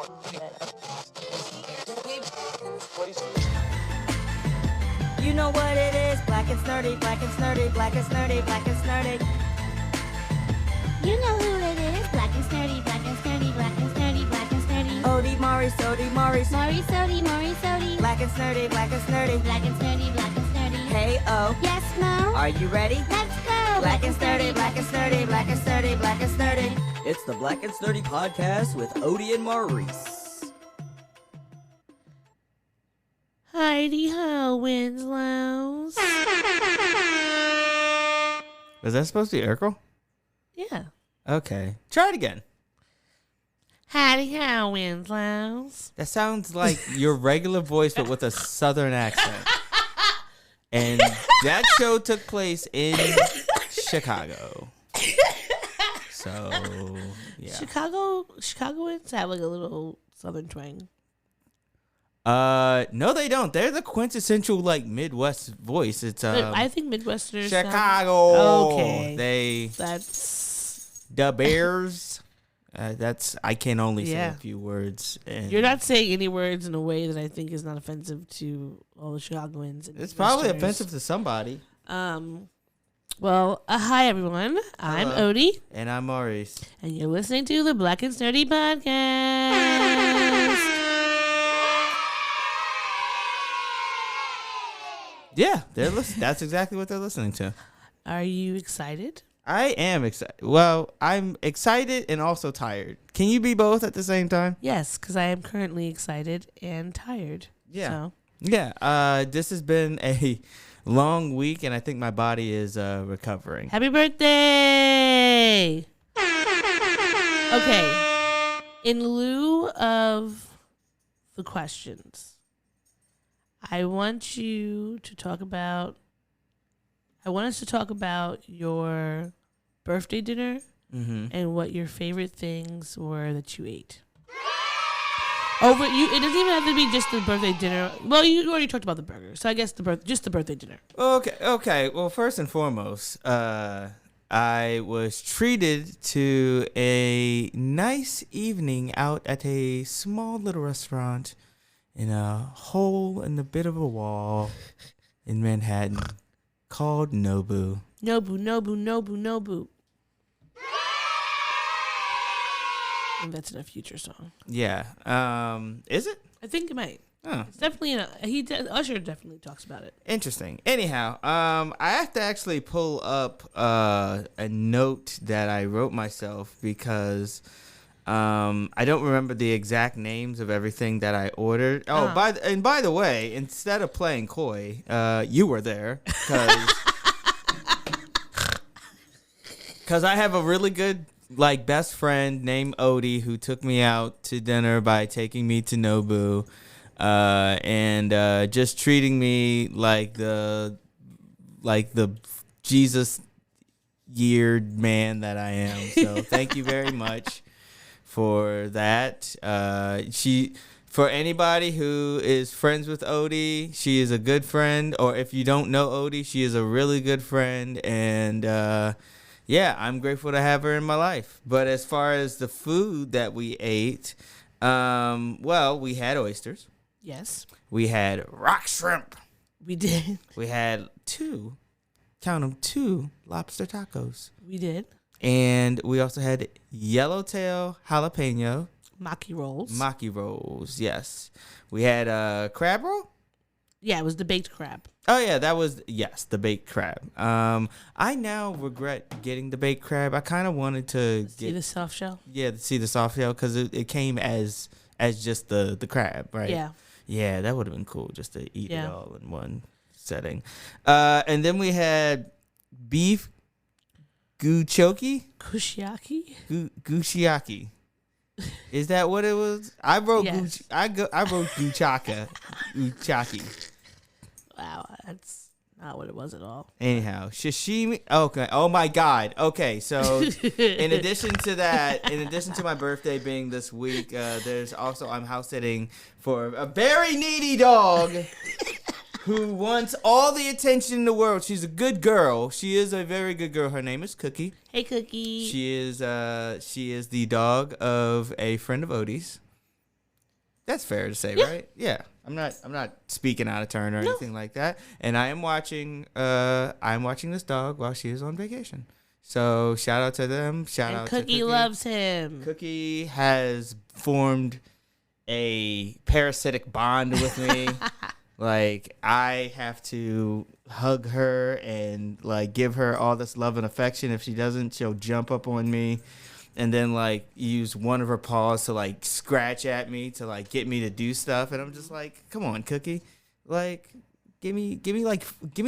You know what it is, black and snerdy, black and snerdy, black and snerdy, black and snerdy. You know who it is, black and snerdy, black and snerdy, black and snerdy, black and snerdy. Ode, Maurice, Ode, Maurice. Maurice, Ode, Maurice, Ode. Black and snerdy, black and snerdy. Black and snerdy, black and snerdy. Hey, oh. Yes, Mo. Are you ready? Let's go. Black and snerdy, black and snerdy, black and snerdy, black and snerdy. It's the Black and Snerdy podcast with Ode and Maurice. Heidi ho, Winslows. Was that supposed to be Urkel? Yeah. Okay. Try it again. Heidi ho, Winslows. That sounds like your regular voice, but with a southern accent. And that show took place in Chicago. So, yeah. Chicagoans have like a little southern twang. No, they don't. They're the quintessential like Midwest voice. It's I think Midwesterners. Chicago. Okay. That's the Bears. I can only say a few words. And you're not saying any words in a way that I think is not offensive to all the Chicagoans. And it's probably offensive to somebody. Well, hi everyone. I'm Odie. And I'm Maurice. And you're listening to the Black and Snerdy podcast. Yeah, that's exactly what they're listening to. Are you excited? I am excited. Well, I'm excited and also tired. Can you be both at the same time? Yes, because I am currently excited and tired. Yeah. So. Yeah. This has been a long week, and I think my body is recovering. Happy birthday! Okay. In lieu of the questions, I want us to talk about your birthday dinner and what your favorite things were that you ate. It doesn't even have to be just the birthday dinner. Well, you already talked about the burger, so I guess just the birthday dinner. Okay. Well, first and foremost, I was treated to a nice evening out at a small little restaurant in a hole in the bit of a wall in Manhattan called Nobu. Nobu. And that's in a future song. Yeah. Is it? I think it might. Oh. It's definitely Usher definitely talks about it. Interesting. Anyhow, I have to actually pull up a note that I wrote myself because I don't remember the exact names of everything that I ordered. Oh, by the way, instead of playing coy, you were there because I have a really good best friend named Odie who took me out to dinner by taking me to Nobu, and just treating me like the Jesus yeared man that I am. So thank you very much for that. For anybody who is friends with Odie, she is a good friend. Or if you don't know Odie, she is a really good friend. And yeah, I'm grateful to have her in my life. But as far as the food that we ate, well, we had oysters. Yes. We had rock shrimp. We did. We had two lobster tacos. We did. And we also had yellowtail jalapeno. Maki rolls, yes. We had a crab roll? Yeah, it was the baked crab. Oh, yeah, the baked crab. I now regret getting the baked crab. I kind of wanted to see the soft shell? Yeah, see the soft shell because it came as just the crab, right? Yeah. Yeah, that would have been cool just to eat it all in one setting. And then we had beef kushiage. Kushiage. Is that what it was? I wrote yes. I wrote guchaka. Uchaki. Wow, that's not what it was at all. Anyhow, sashimi. Okay. Oh my God. Okay. So in addition to my birthday being this week, there's also I'm house sitting for a very needy dog who wants all the attention in the world. She's a good girl. She is a very good girl. Her name is Cookie. Hey, Cookie. She is the dog of a friend of Odie's. That's fair to say, right? Yeah. I'm not speaking out of turn or anything like that. And I'm watching this dog while she is on vacation. So shout out to them. Shout out to Cookie. Cookie loves him. Cookie has formed a parasitic bond with me. Like, I have to hug her and like give her all this love and affection. If she doesn't, she'll jump up on me and then like use one of her paws to like scratch at me to like get me to do stuff. And I'm just like, come on, Cookie. Like, give me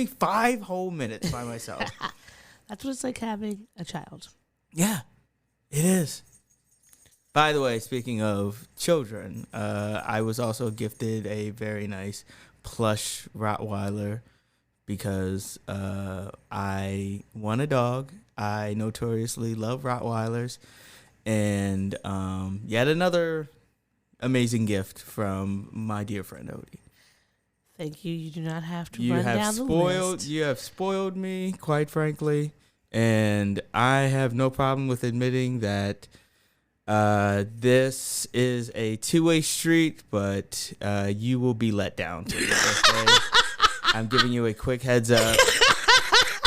5 whole minutes by myself. That's what it's like having a child. Yeah, it is. By the way, speaking of children, I was also gifted a very nice plush Rottweiler because I want a dog. I notoriously love Rottweilers. And yet another amazing gift from my dear friend Ode. Thank you. You do not have to run down the list. You have spoiled me, quite frankly. And I have no problem with admitting that this is a two-way street, but you will be let down to your birthday. I'm giving you a quick heads up.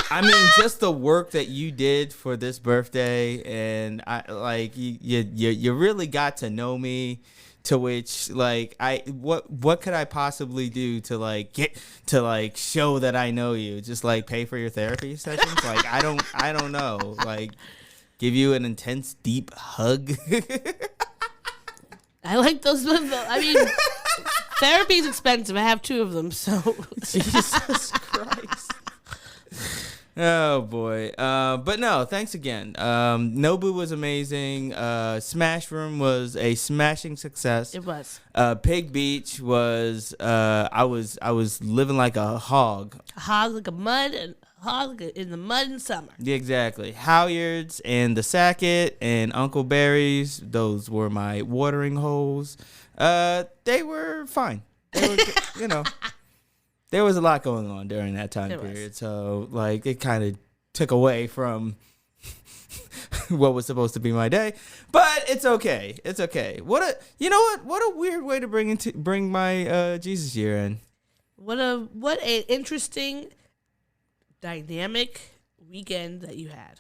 I mean, just the work that you did for this birthday, and I like you really got to know me. To which, like, what could I possibly do to like get to like show that I know you? Just like pay for your therapy sessions? Like, I don't know. Like, give you an intense, deep hug. I like those. I mean, therapy's expensive. I have 2 of them, so Jesus Christ. Oh boy. But no, thanks again. Nobu was amazing. Smash Room was a smashing success. It was. Pig Beach was I was living like a hog. A hog like in the mud in summer. Yeah, exactly. Halyards and the Sackett and Uncle Barry's, those were my watering holes. They were fine. They were, you know. There was a lot going on during that time period, so like it kind of took away from what was supposed to be my day, but it's okay. It's okay. What a weird way to bring my Jesus year in. What a interesting dynamic weekend that you had.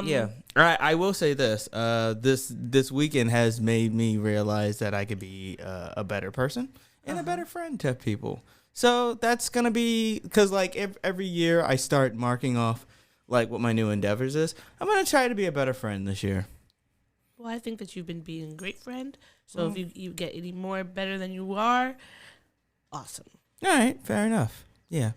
Yeah, I will say this. This weekend has made me realize that I could be a better person and a better friend to people. So that's going to be, because like every year I start marking off like what my new endeavors is. I'm going to try to be a better friend this year. Well, I think that you've been being a great friend. So if you get any more better than you are, awesome. All right. Fair enough. Yeah.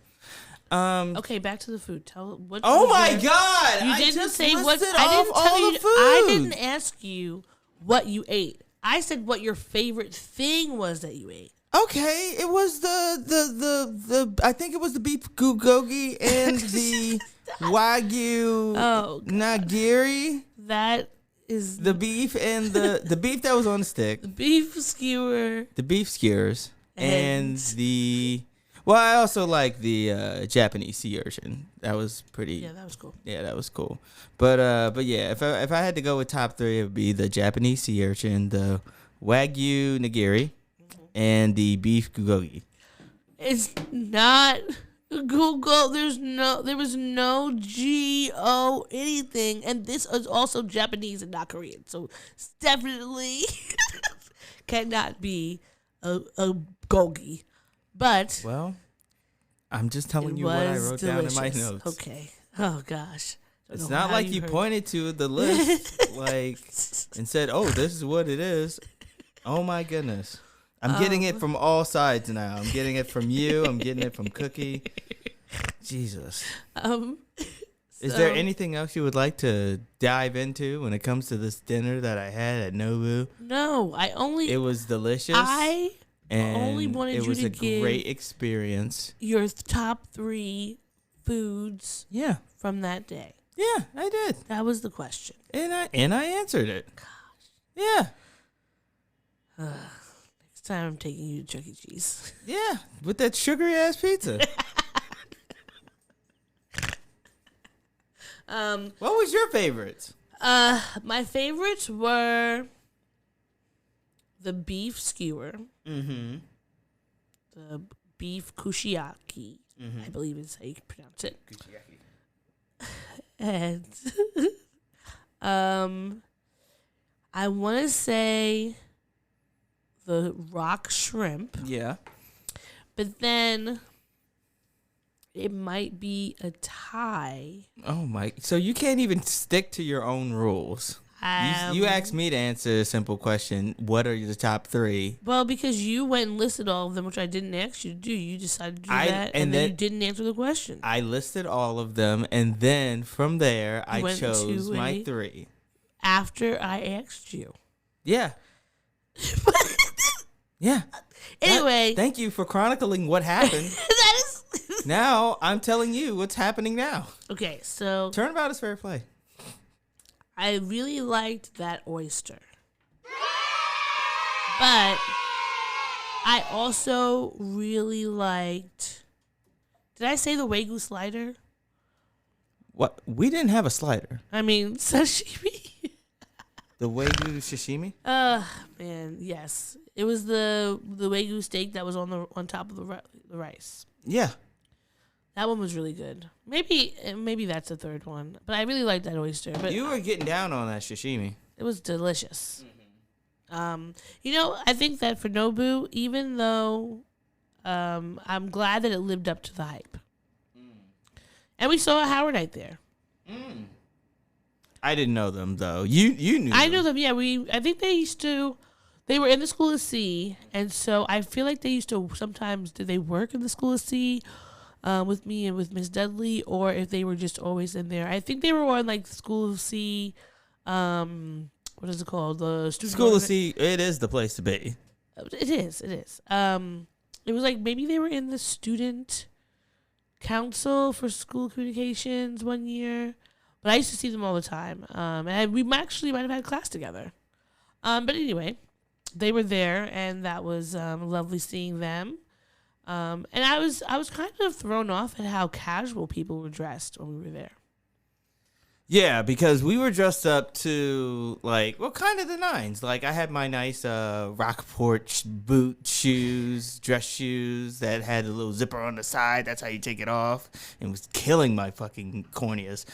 Okay, back to the food. Tell what. Oh my God! You didn't say what. I didn't tell you. I didn't ask you what you ate. I said what your favorite thing was that you ate. Okay, it was the I think it was the beef bulgogi and the wagyu nigiri. That is the beef and the beef that was on the stick. The beef skewer. The beef skewers and the. Well, I also like the Japanese sea urchin. That was pretty. Yeah, that was cool. Yeah, that was cool. But yeah, if I had to go with top 3, it would be the Japanese sea urchin, the wagyu nigiri, and the beef bulgogi. It's not Google. There was no G-O anything, and this is also Japanese and not Korean, so it's definitely cannot be a gogi. But well, I'm just telling you what I wrote delicious. down in my notes. Okay. Oh gosh. It's not like you pointed to the list like and said, "Oh, this is what it is." Oh my goodness. I'm getting it from all sides now. I'm getting it from you. I'm getting it from Cookie. Jesus. Is there anything else you would like to dive into when it comes to this dinner that I had at Nobu? No, it was delicious. I only wanted you to give. It was a great experience. Your top 3 foods. Yeah. From that day. Yeah, I did. That was the question. And I answered it. Gosh. Yeah. Next time I'm taking you to Chuck E. Cheese. Yeah, with that sugary ass pizza. What was your favorites? My favorites were the beef skewer, Mm-hmm. the beef kushiage, I believe is how you pronounce it, and I want to say the rock shrimp, Yeah. but then it might be a Thai. Oh my! So you can't even stick to your own rules. You asked me to answer a simple question. What are the top 3? Well, because you went and listed all of them, which I didn't ask you to do. You decided to do that, and then you didn't answer the question. I listed all of them, and then from there, I went chose to my 3. After I asked you. Yeah. Yeah. Anyway. Thank you for chronicling what happened. That is... Now, I'm telling you what's happening now. Okay, so... Turnabout is fair play. I really liked that oyster. But I also really liked... Did I say the wagyu slider? What? We didn't have a slider. I mean, sashimi. The wagyu sashimi? Man, yes. It was the wagyu steak that was on top of the rice. Yeah. That one was really good. Maybe that's the third one. But I really liked that oyster. But You were getting down on that sashimi. it was delicious. I think that for Nobu, even though I'm glad that it lived up to the hype. And we saw a Howardite there. I didn't know them though. You knew. I knew them. Yeah, I think they were in the School of C, and so I feel like they used to sometimes. Did they work in the School of C with me and with Miss Dudley, or if they were just always in there? I think they were on like the School of C. What is it called? The student School of C. It is the place to be. It is. It is. It was like maybe they were in the student council for school communications one year. But I used to see them all the time. And we actually might have had class together. But anyway, they were there, and that was lovely seeing them. And I was kind of thrown off at how casual people were dressed when we were there. Yeah, because we were dressed up to kind of the 9s. Like I had my nice Rockport boot shoes, dress shoes that had a little zipper on the side. That's how you take it off, and was killing my fucking corneas.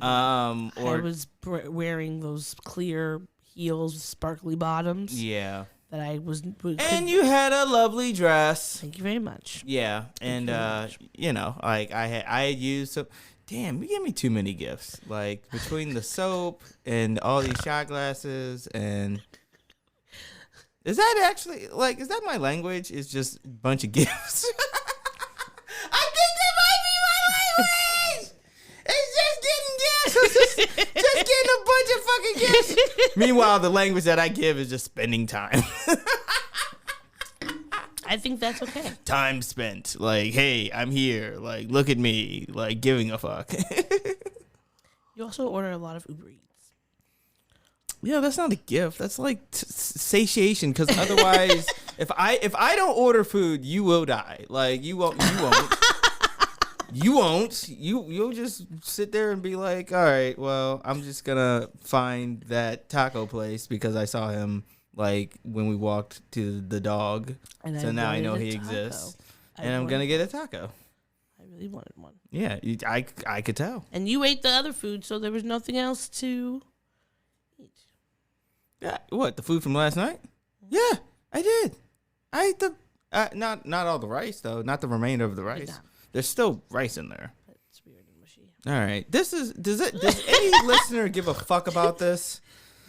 I was wearing those clear heels with sparkly bottoms. Yeah. That I was. And you had a lovely dress. Thank you very much. Yeah, and I had used some. Damn, you gave me too many gifts. Like between the soap and all these shot glasses, and is that my language? It's just a bunch of gifts. I think that might be my language. It's just getting gifts. Just getting a bunch of fucking gifts. Meanwhile, the language that I give is just spending time. I think that's okay. Time spent. Like, hey, I'm here. Like, look at me. Like, giving a fuck. You also order a lot of Uber Eats. Yeah, that's not a gift. That's like satiation. Because otherwise, if I don't order food, you will die. Like, you won't. You won't. You'll just sit there and be like, all right, well, I'm just gonna find that taco place because I saw him. Like when we walked to the dog, and so now I know he exists, and I'm gonna get a taco. I really wanted one. Yeah, I could tell. And you ate the other food, so there was nothing else to eat. Yeah, what, the food from last night? Yeah, I did. I ate the not all the rice though, not the remainder of the rice. No. There's still rice in there. That's weird and mushy. All right, does any listener give a fuck about this?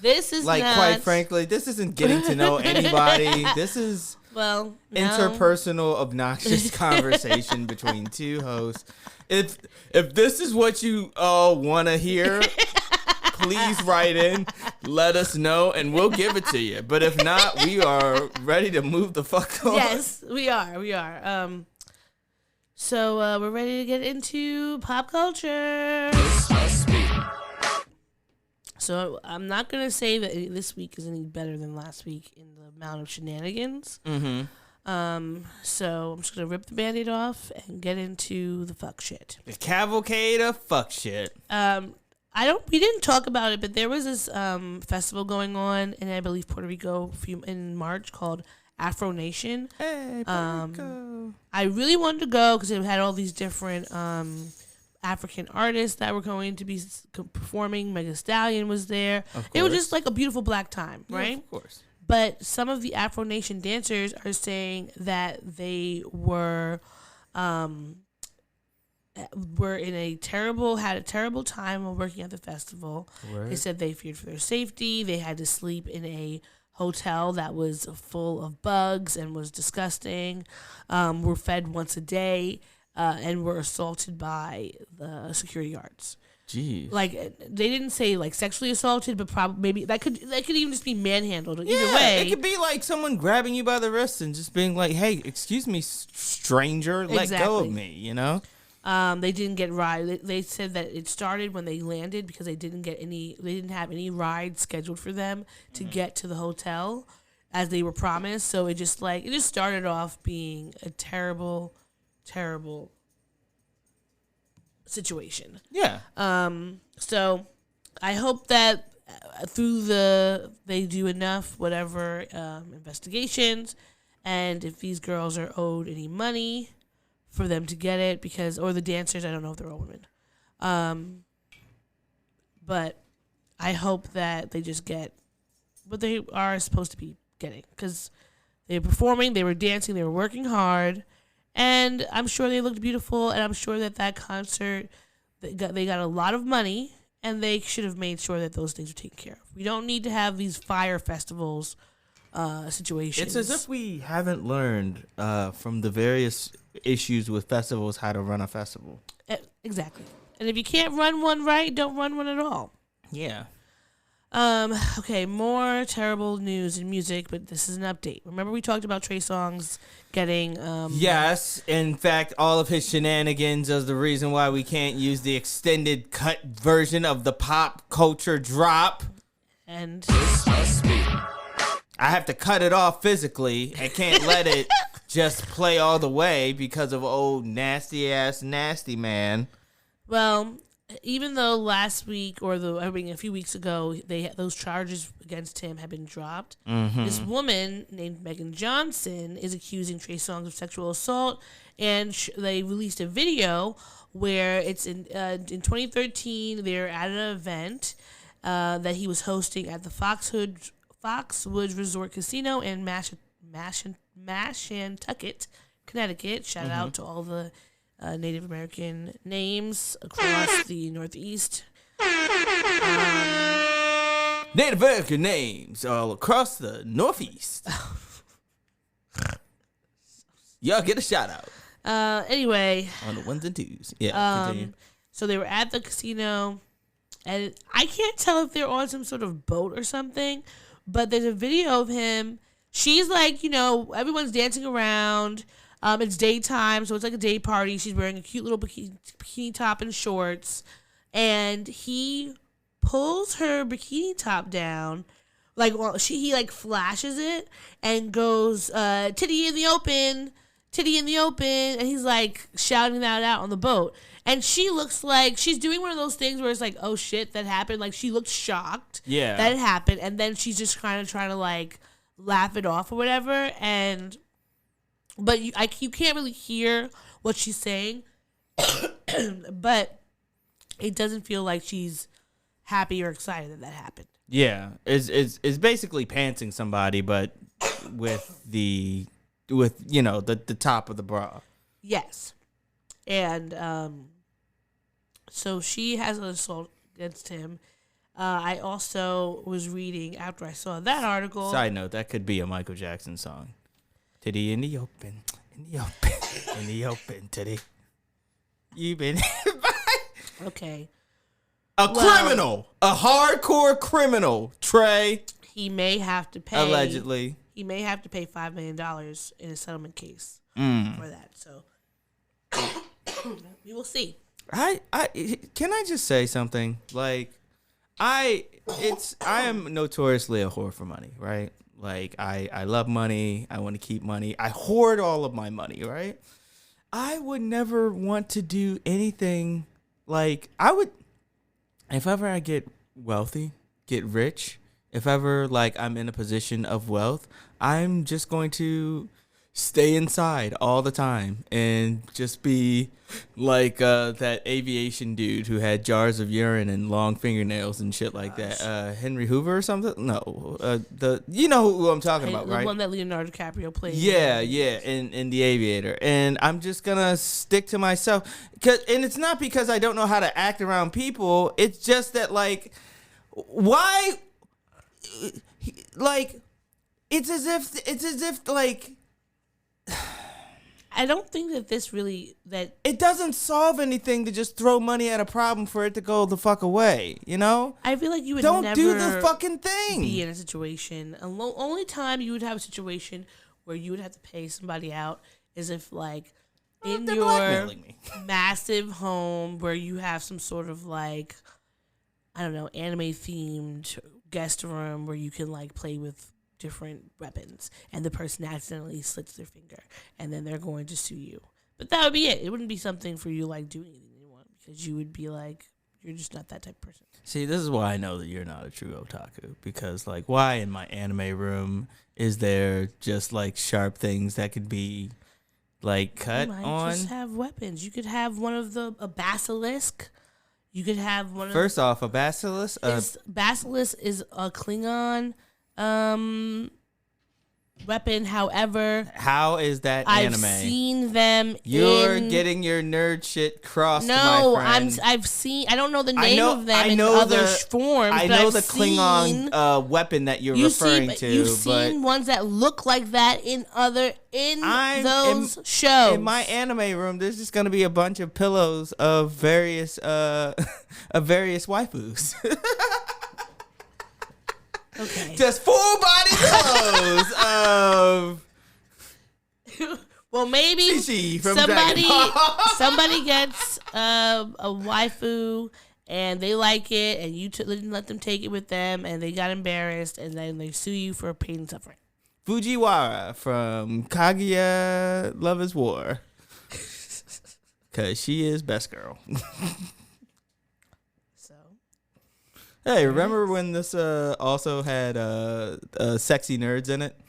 This is like, not... quite frankly, this isn't getting to know anybody. This is interpersonal, obnoxious conversation between two hosts. If this is what you all want to hear, please write in, let us know, and we'll give it to you. But if not, we are ready to move the fuck on. Yes, we are. So we're ready to get into pop culture. So I'm not going to say that this week is any better than last week in the amount of shenanigans. Mm-hmm. So I'm just going to rip the Band-Aid off and get into the fuck shit. The cavalcade of fuck shit. I We didn't talk about it, but there was this festival going on in, I believe, Puerto Rico in March called Afro Nation. Hey, Puerto Rico. I really wanted to go because it had all these different African artists that were going to be performing. Megan Thee Stallion was there. It was just like a beautiful black time, right? Yeah, of course. But some of the Afro Nation dancers are saying that they were had a terrible time while working at the festival. Word. They said they feared for their safety. They had to sleep in a hotel that was full of bugs and was disgusting. Were fed once a day. And were assaulted by the security guards. Jeez. Like, they didn't say like sexually assaulted, but probably maybe that could even just be manhandled. Either way, it could be like someone grabbing you by the wrist and just being like, "Hey, excuse me, stranger, let go of me." You know. They didn't get ride. They said that it started when they landed because they didn't have any rides scheduled for them to get to the hotel as they were promised. So it just started off being a terrible situation. Yeah. So I hope that they do enough, whatever, investigations, and if these girls are owed any money for them to get it, or the dancers, I don't know if they're all women. But I hope that they just get what they are supposed to be getting, because they were performing, they were dancing, they were working hard. And I'm sure they looked beautiful, and I'm sure that concert, they got a lot of money, and they should have made sure that those things were taken care of. We don't need to have these fire festivals situations. It's as if we haven't learned from the various issues with festivals how to run a festival. Exactly. And if you can't run one right, don't run one at all. Yeah. Okay, more terrible news in music, but this is an update. Remember we talked about Trey Songz getting... Yes, in fact, all of his shenanigans is the reason why we can't use the extended cut version of the pop culture drop. And... I have to cut it off physically. I can't let it just play all the way because of old nasty-ass nasty man. Well... Even though last week a few weeks ago, those charges against him had been dropped, this woman named Megan Johnson is accusing Trey Songz of sexual assault, and they released a video where it's in 2013. They're at an event that he was hosting at the Foxwoods Resort Casino in Mashantucket, Connecticut. Shout out to all the Native American names across the Northeast. Native American names all across the Northeast. Y'all get a shout out. Anyway. On the ones and twos. Yeah, continue. So they were at the casino, and I can't tell if they're on some sort of boat or something, but there's a video of him. She's like, everyone's dancing around. It's daytime, so it's like a day party. She's wearing a cute little bikini top and shorts. And he pulls her bikini top down. He flashes it and goes, titty in the open. And he's like shouting that out on the boat. And she looks like she's doing one of those things where it's like, oh shit, that happened. Like, she looked shocked that it happened. And then she's just kind of trying to laugh it off or whatever. But you can't really hear what she's saying, but it doesn't feel like she's happy or excited that happened. Yeah, it's basically pantsing somebody, but with the top of the bra. Yes, and so she has an assault against him. I also was reading after I saw that article. Side note: that could be a Michael Jackson song. Titty in the open, in the open, titty. You've been okay. Criminal, a hardcore criminal, Trey. He may have to pay. Allegedly. He may have to pay $5 million in a settlement case for that. So we will see. I can I just say something? I am notoriously a whore for money, right? I love money. I want to keep money. I hoard all of my money, right? I would never want to do anything I if ever I get wealthy, get rich, if ever like I'm in a position of wealth, I'm just going to stay inside all the time and just be like that aviation dude who had jars of urine and long fingernails and shit like that. Henry Hoover or something? No, you know who I'm talking about, right? The one that Leonardo DiCaprio played. Yeah, in The Aviator. And I'm just gonna stick to myself, and it's not because I don't know how to act around people. It's just that like, why, like, it's as if like. I don't think that this really that it doesn't solve anything to just throw money at a problem for it to go the fuck away. You know, I feel like you would don't never do the fucking thing. Be in a situation. Only time you would have a situation where you would have to pay somebody out is if like in your massive home where you have some sort of like, I don't know, anime themed guest room where you can like play with different weapons and the person accidentally slits their finger and then they're going to sue you. But that would be it. It wouldn't be something for you like doing anything you want because you would be like, you're just not that type of person. See, this is why I know that you're not a true otaku, because like, why in my anime room is there just like sharp things that could be like cut you might on? Just have weapons. You could have one of a basilisk. You could have one. First off, a basilisk. Basilisk is a Klingon weapon. However, how is that anime? I've seen them. You're getting your nerd shit crossed. No, my friend. I've seen. I don't know the name of them in know other forms. I know the Klingon weapon that you're referring to. You've seen ones that look like that in those shows. In my anime room, there's just gonna be a bunch of pillows of various waifus. Okay. Just full body clothes of. Well, maybe somebody gets a waifu and they like it, and you didn't let them take it with them, and they got embarrassed, and then they sue you for pain and suffering. Fujiwara from Kaguya Love is War, because she is best girl. Hey, remember when this also had sexy nerds in it?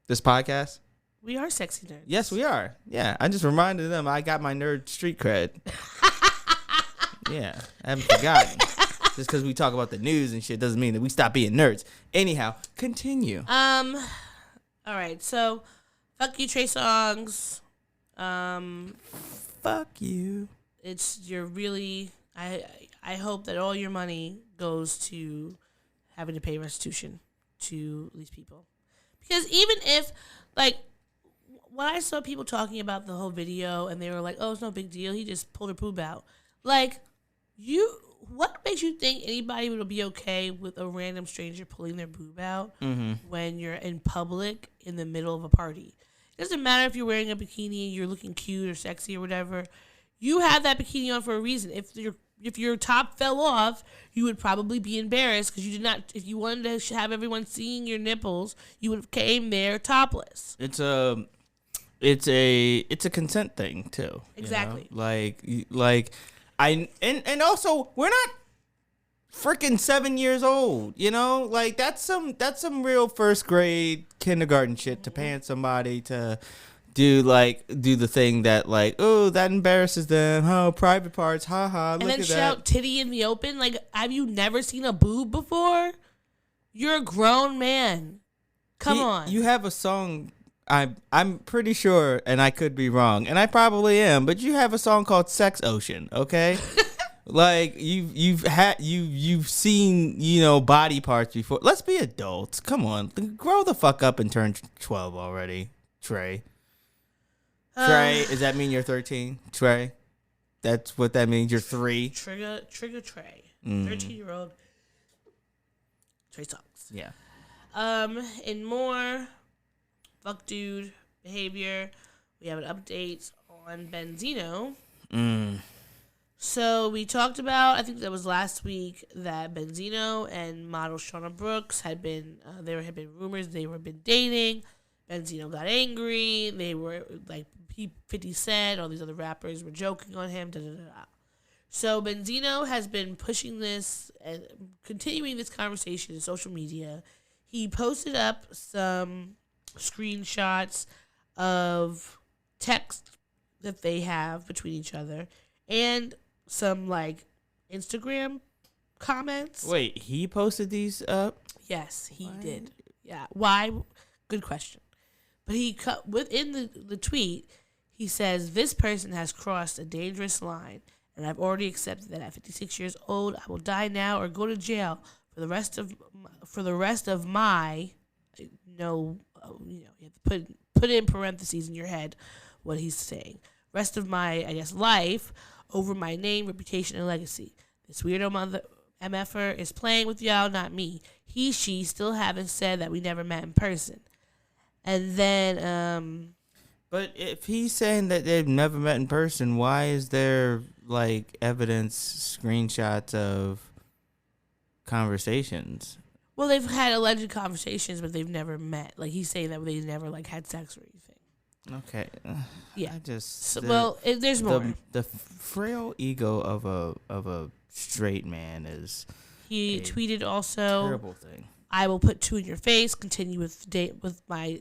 This podcast? We are sexy nerds. Yes, we are. Yeah, I just reminded them I got my nerd street cred. Yeah, I haven't forgotten. Just because we talk about the news and shit doesn't mean that we stop being nerds. Anyhow, continue. All right, so fuck you, Trey Songz. Fuck you. You're really. I hope that all your money goes to having to pay restitution to these people. Because even if, like, when I saw people talking about the whole video and they were like, oh, it's no big deal, he just pulled her boob out. Like, what makes you think anybody would be okay with a random stranger pulling their boob out when you're in public in the middle of a party? It doesn't matter if you're wearing a bikini, you're looking cute or sexy or whatever. You have that bikini on for a reason. If your top fell off, you would probably be embarrassed because you did not. If you wanted to have everyone seeing your nipples, you would have came there topless. It's a consent thing too. Exactly. You know? And also we're not freaking 7 years old. You know, like that's some real first grade kindergarten shit to pay somebody to do the thing that like, oh, that embarrasses them. Oh, private parts, haha. And then shout titty in the open. Like, have you never seen a boob before? You're a grown man. Come on. You have a song. I'm pretty sure, and I could be wrong, and I probably am, but you have a song called "Sex Ocean." Okay. Like you've seen, you know, body parts before. Let's be adults. Come on, grow the fuck up and turn 12 already, Trey. Trey, does that mean you're 13? Trey? That's what that means. You're 3. Trigger Trey. 13-year-old Trey Songz. Yeah. And more fuck dude behavior. We have an update on Benzino. So we talked about, I think that was last week, that Benzino and model Shauna Brooks had been rumors they were been dating. Benzino got angry. They were like 50 Cent, all these other rappers were joking on him. So Benzino has been pushing this and continuing this conversation in social media. He posted up some screenshots of text that they have between each other and some like Instagram comments. Wait, he posted these up? Yes, he did. Yeah. Why? Good question. But he cut within the tweet. He says this person has crossed a dangerous line, and I've already accepted that at 56 years old, I will die now or go to jail for the rest of my. No, you have to put in parentheses in your head what he's saying. Rest of my, I guess, life over my name, reputation, and legacy. This weirdo mother MFer is playing with y'all, not me. He, she still haven't said that we never met in person. And then, But if he's saying that they've never met in person, why is there like evidence, screenshots of conversations? well, they've had alleged conversations, but they've never met. Like he's saying that they never like had sex or anything. Okay. Yeah. I just So, there's more. The frail ego of a straight man is He tweeted also, terrible thing. I will put two in your face, continue with my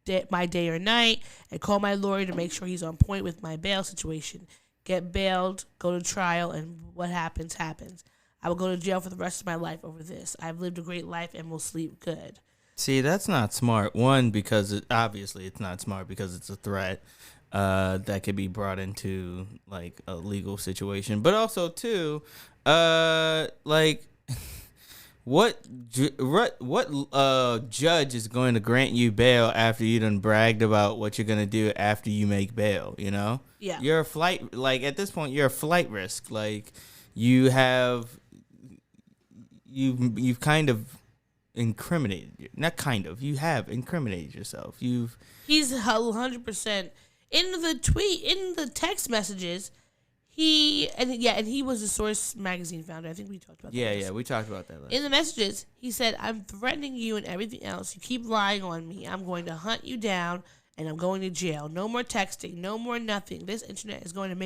day or night, and call my lawyer to make sure he's on point with my bail situation. Get bailed, go to trial, and what happens, happens. I will go to jail for the rest of my life over this. I've lived a great life and will sleep good. See, that's not smart. One, because obviously it's not smart because it's a threat that could be brought into like a legal situation. But also, two, like what judge is going to grant you bail after you done bragged about what you're gonna do after you make bail? You know, Yeah. you're a flight. Like at this point, you're a flight risk. Like you've kind of incriminated, not kind of, you have incriminated yourself. He's 100% in the tweet, in the text messages. He was a Source magazine founder. I think we talked about that. Yeah, we talked about that last. In the messages, he said, I'm threatening you and everything else. You keep lying on me. I'm going to hunt you down, and I'm going to jail. No more texting. No more nothing. This internet is going to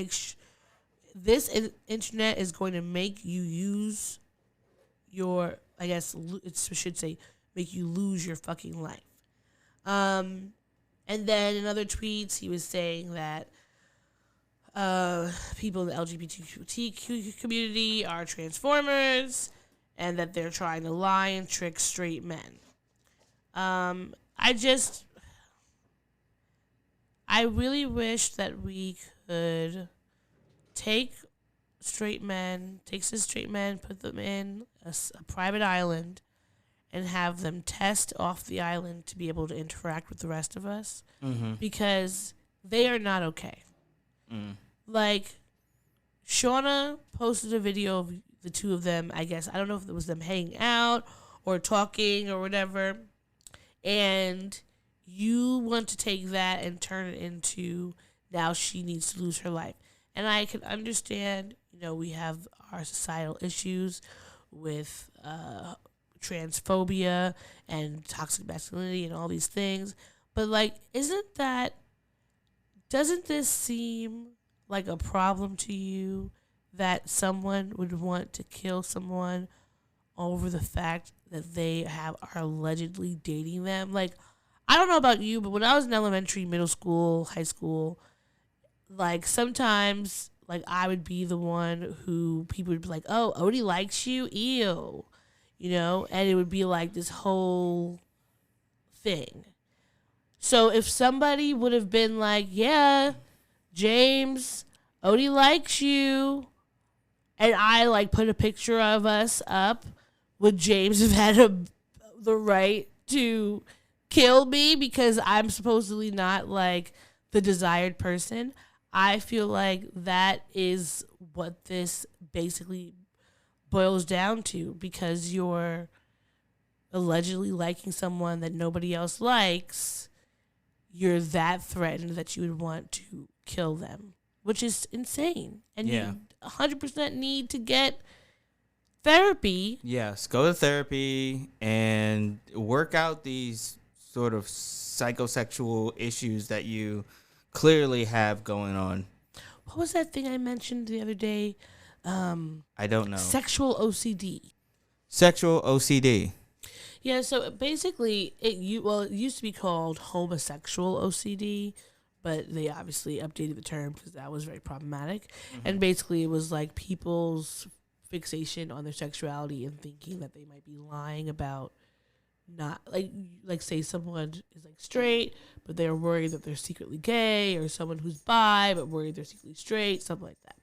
make you use your, I guess it should say, make you lose your fucking life. And then in other tweets, he was saying that people in the LGBTQ community are transformers and that they're trying to lie and trick straight men. I really wish that we could take cis straight men, put them in a private island, and have them test off the island to be able to interact with the rest of us, because they are not okay. Like, Shauna posted a video of the two of them, I guess. I don't know if it was them hanging out or talking or whatever. And you want to take that and turn it into now she needs to lose her life. And I can understand, we have our societal issues with transphobia and toxic masculinity and all these things. But, like, doesn't this seem like a problem to you that someone would want to kill someone over the fact that they are allegedly dating them? Like, I don't know about you, but when I was in elementary, middle school, high school, like, sometimes, like, I would be the one who people would be like, oh, Odie likes you? Ew. And it would be like this whole thing. So if somebody would have been like, yeah, James, Odie likes you, and I, like, put a picture of us up, would James have had the right to kill me because I'm supposedly not, like, the desired person? I feel like that is what this basically boils down to, because you're allegedly liking someone that nobody else likes. You're that threatened that you would want to kill them, which is insane. And you 100% need to get therapy. Yes, go to therapy and work out these sort of psychosexual issues that you clearly have going on. What was that thing I mentioned the other day? I don't know. Sexual OCD. Sexual OCD. Yeah, so basically, it used to be called homosexual OCD, but they obviously updated the term because that was very problematic. And basically, it was like people's fixation on their sexuality and thinking that they might be lying about not like say someone is like straight, but they're worried that they're secretly gay, or someone who's bi but worried they're secretly straight, something like that.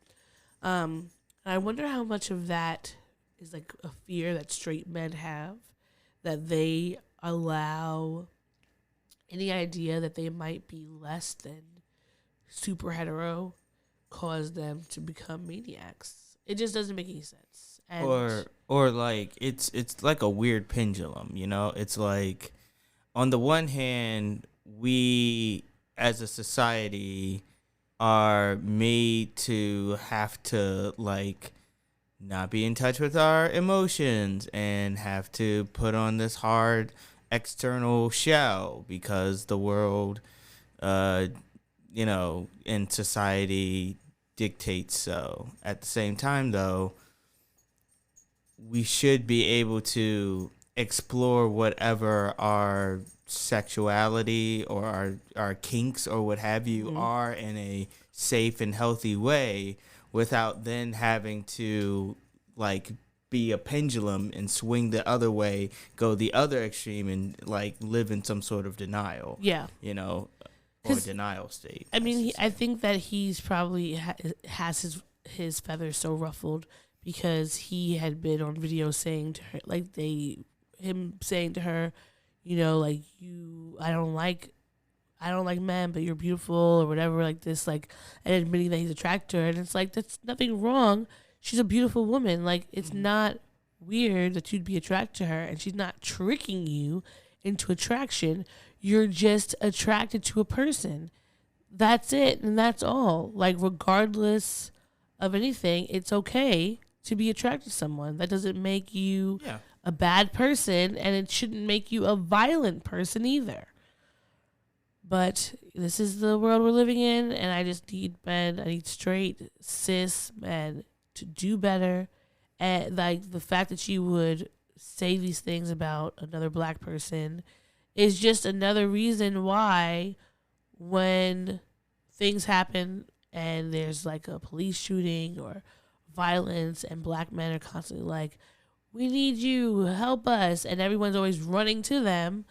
And I wonder how much of that is like a fear that straight men have, that they allow any idea that they might be less than super hetero cause them to become maniacs. It just doesn't make any sense. And Or like it's like a weird pendulum, you know? It's like on the one hand, we as a society are made to have to like not be in touch with our emotions and have to put on this hard external shell because the world, you know, in society dictates so. At the same time, though, we should be able to explore whatever our sexuality or our kinks or what have you are in a safe and healthy way, without then having to like be a pendulum and swing the other way, go the other extreme, and like live in some sort of denial. Yeah, you know, or denial state. I mean, I think that he's probably has his feathers so ruffled because he had been on video saying to her, like him saying to her, you know, like I don't like men, but you're beautiful or whatever, like this, like, and admitting that he's attracted to her. And it's like, that's nothing wrong. She's a beautiful woman. Like, it's not weird that you'd be attracted to her, and she's not tricking you into attraction. You're just attracted to a person. That's it, and that's all. Like, regardless of anything, it's okay to be attracted to someone. That doesn't make you a bad person, and it shouldn't make you a violent person either. But this is the world we're living in, and I just need men. I need straight, cis men to do better. And like the fact that you would say these things about another black person is just another reason why when things happen and there's like a police shooting or violence and black men are constantly like, we need you, help us. And everyone's always running to them,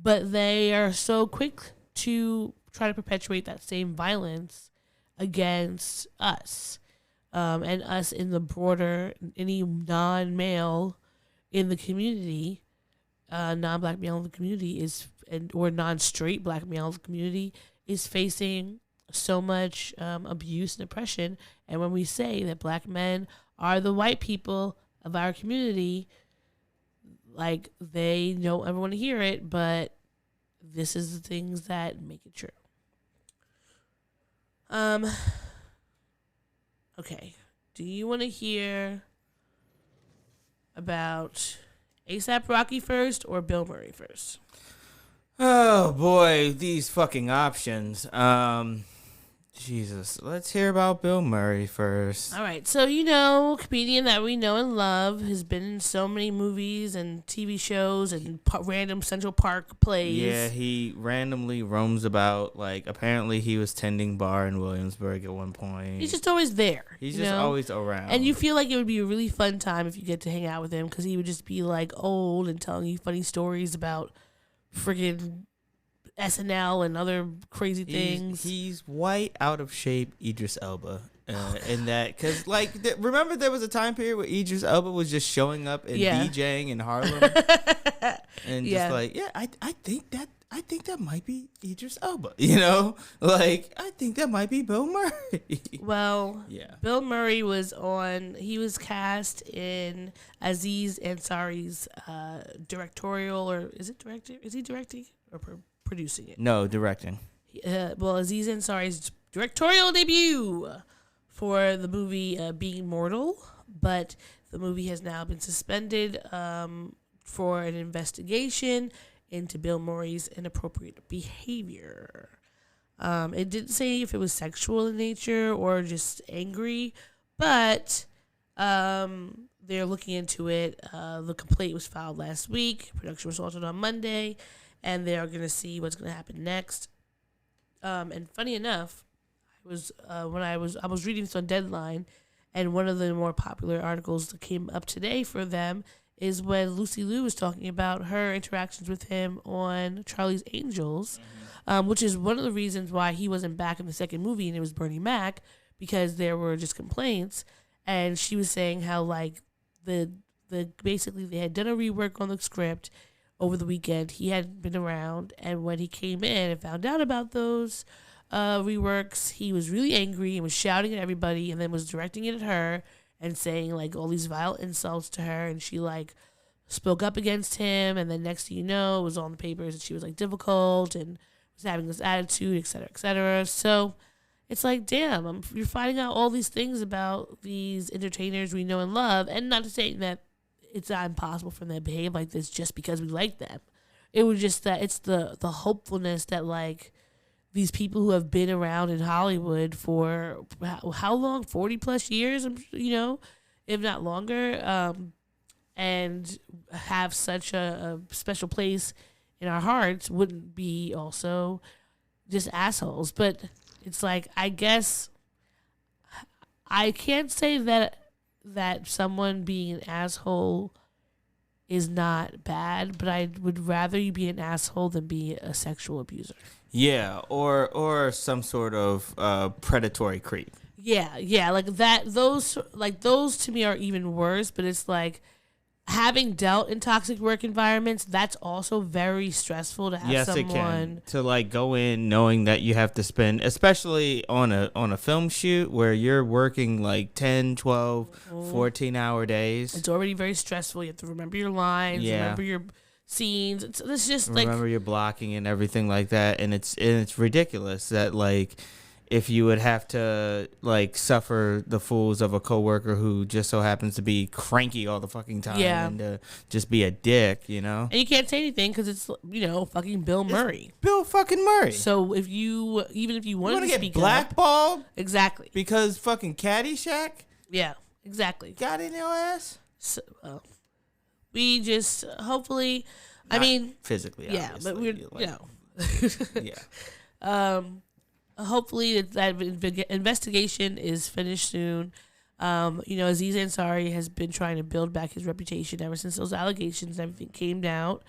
but they are so quick to try to perpetuate that same violence against us. And us in the broader, any non-male in the community, non-black male in the community or non-straight black male in the community is facing so much abuse and oppression. And when we say that black men are the white people of our community, like, they don't ever want to hear it, but this is the things that make it true. Okay. Do you want to hear about A$AP Rocky first or Bill Murray first? Oh boy, these fucking options. Jesus, let's hear about Bill Murray first. All right, so a comedian that we know and love, has been in so many movies and TV shows and random Central Park plays. Yeah, he randomly roams about. Like, apparently he was tending bar in Williamsburg at one point. He's just always there. He's just always around. And you feel like it would be a really fun time if you get to hang out with him, because he would just be like old and telling you funny stories about friggin' SNL and other crazy things. He's white, out of shape Idris Elba. In that, because like, remember there was a time period where Idris Elba was just showing up and DJing in Harlem, and just like, I think that might be Idris Elba. Like, I think that might be Bill Murray. Well, Bill Murray he was cast in Aziz Ansari's directorial, or is it directing? Is he directing or producing it? No, directing. Well, Aziz Ansari's directorial debut for the movie Being Mortal, but the movie has now been suspended for an investigation into Bill Murray's inappropriate behavior. It didn't say if it was sexual in nature or just angry, but They're looking into it. The complaint was filed last week. Production was halted on Monday, and they are going to see what's going to happen next. And funny enough, I was reading this on Deadline, and one of the more popular articles that came up today for them is when Lucy Liu was talking about her interactions with him on Charlie's Angels, which is one of the reasons why he wasn't back in the second movie, and it was Bernie Mac, because there were just complaints. And she was saying how like the basically they had done a rework on the script over the weekend. He hadn't been around, and when he came in and found out about those reworks, he was really angry and was shouting at everybody, and then was directing it at her and saying like all these vile insults to her, and she like spoke up against him, and then next thing you know, it was on the papers that she was like difficult and was having this attitude, et cetera, et cetera. So it's like, damn, you're finding out all these things about these entertainers we know and love, and not to say that it's not impossible for them to behave like this just because we like them. It was just that it's the hopefulness that like these people who have been around in Hollywood for how long, 40 plus years, if not longer, and have such a special place in our hearts wouldn't be also just assholes. But it's like, I guess I can't say that someone being an asshole is not bad, but I would rather you be an asshole than be a sexual abuser. Yeah, or some sort of predatory creep. Yeah, like that. Those to me are even worse. But it's like, having dealt in toxic work environments, that's also very stressful to have someone. It can. To like go in knowing that you have to spend, especially on a film shoot where you're working like 10, 12, 14-hour days. It's already very stressful. You have to remember your lines, remember your scenes. It's just remember your blocking and everything like that, and it's ridiculous that like if you would have to like suffer the fools of a coworker who just so happens to be cranky all the fucking time and just be a dick, and you can't say anything because it's fucking Bill Murray. It's Bill fucking Murray. So if you wanted to get speak blackballed, exactly, because fucking Caddyshack, exactly, got in your ass. So, we just hopefully, Not I mean, physically, but we're yeah. Hopefully that investigation is finished soon. Aziz Ansari has been trying to build back his reputation ever since those allegations and everything came out.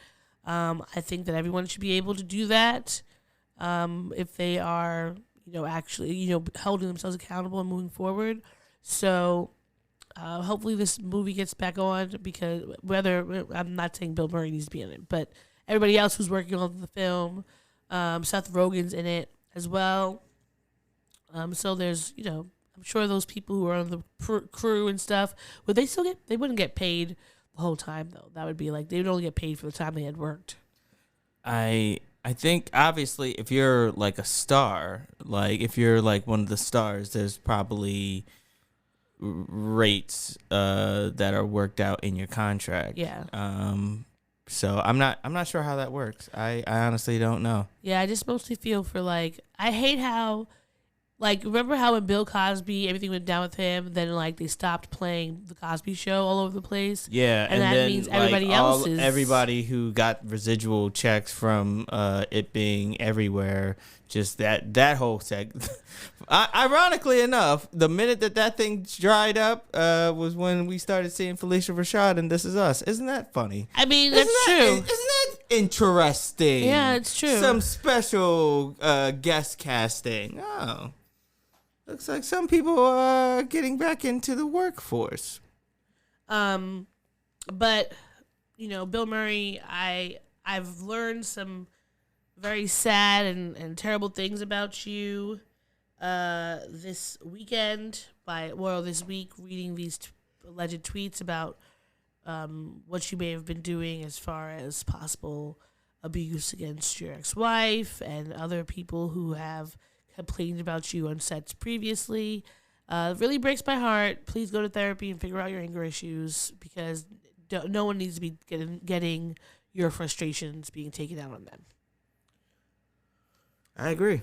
I think that everyone should be able to do that if they are, actually, holding themselves accountable and moving forward. So hopefully this movie gets back on, because I'm not saying Bill Murray needs to be in it, but everybody else who's working on the film, Seth Rogen's in it as well. So there's, I'm sure those people who are on the crew and stuff, they wouldn't get paid the whole time though. That would be like, they would only get paid for the time they had worked. I think obviously if you're like a star, like if you're like one of the stars, there's probably rates that are worked out in your contract. Yeah. So I'm not sure how that works. I honestly don't know. Yeah, I just mostly feel for like, I hate how, like, remember how when Bill Cosby, everything went down with him, then like they stopped playing the Cosby Show all over the place. Yeah, and that then, means everybody else is everybody who got residual checks from it being everywhere. Just that whole segment. Ironically enough, the minute that thing dried up was when we started seeing Felicia Rashad and This Is Us. Isn't that funny? I mean, that's true. Isn't that interesting? Yeah, it's true. Some special guest casting. Oh, looks like some people are getting back into the workforce. But Bill Murray, I've learned some very sad and terrible things about you this weekend this week, reading these alleged tweets about what you may have been doing as far as possible abuse against your ex-wife and other people who have complained about you on sets previously. It really breaks my heart. Please go to therapy and figure out your anger issues, because no one needs to be getting your frustrations being taken out on them. I agree.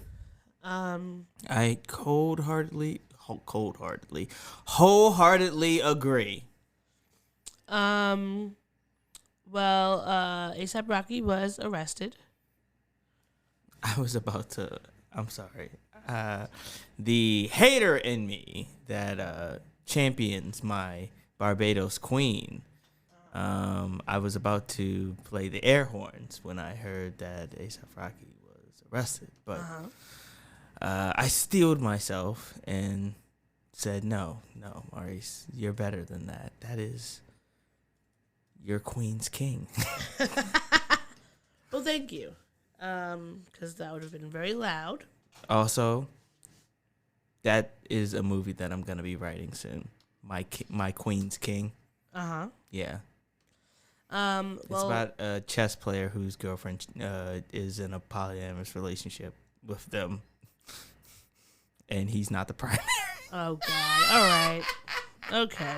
I wholeheartedly wholeheartedly agree. Well, A$AP Rocky was arrested. I was about to. I'm sorry. The hater in me that champions my Barbados queen. I was about to play the air horns when I heard that A$AP Rocky was arrested, but I steeled myself and said, "No, Maurice, you're better than that. That is your queen's king." Well, thank you, because that would have been very loud. Also, that is a movie that I'm gonna be writing soon. My Queen's King. Yeah. It's about a chess player whose girlfriend is in a polyamorous relationship with them, and he's not the primary. Oh God! All right. Okay.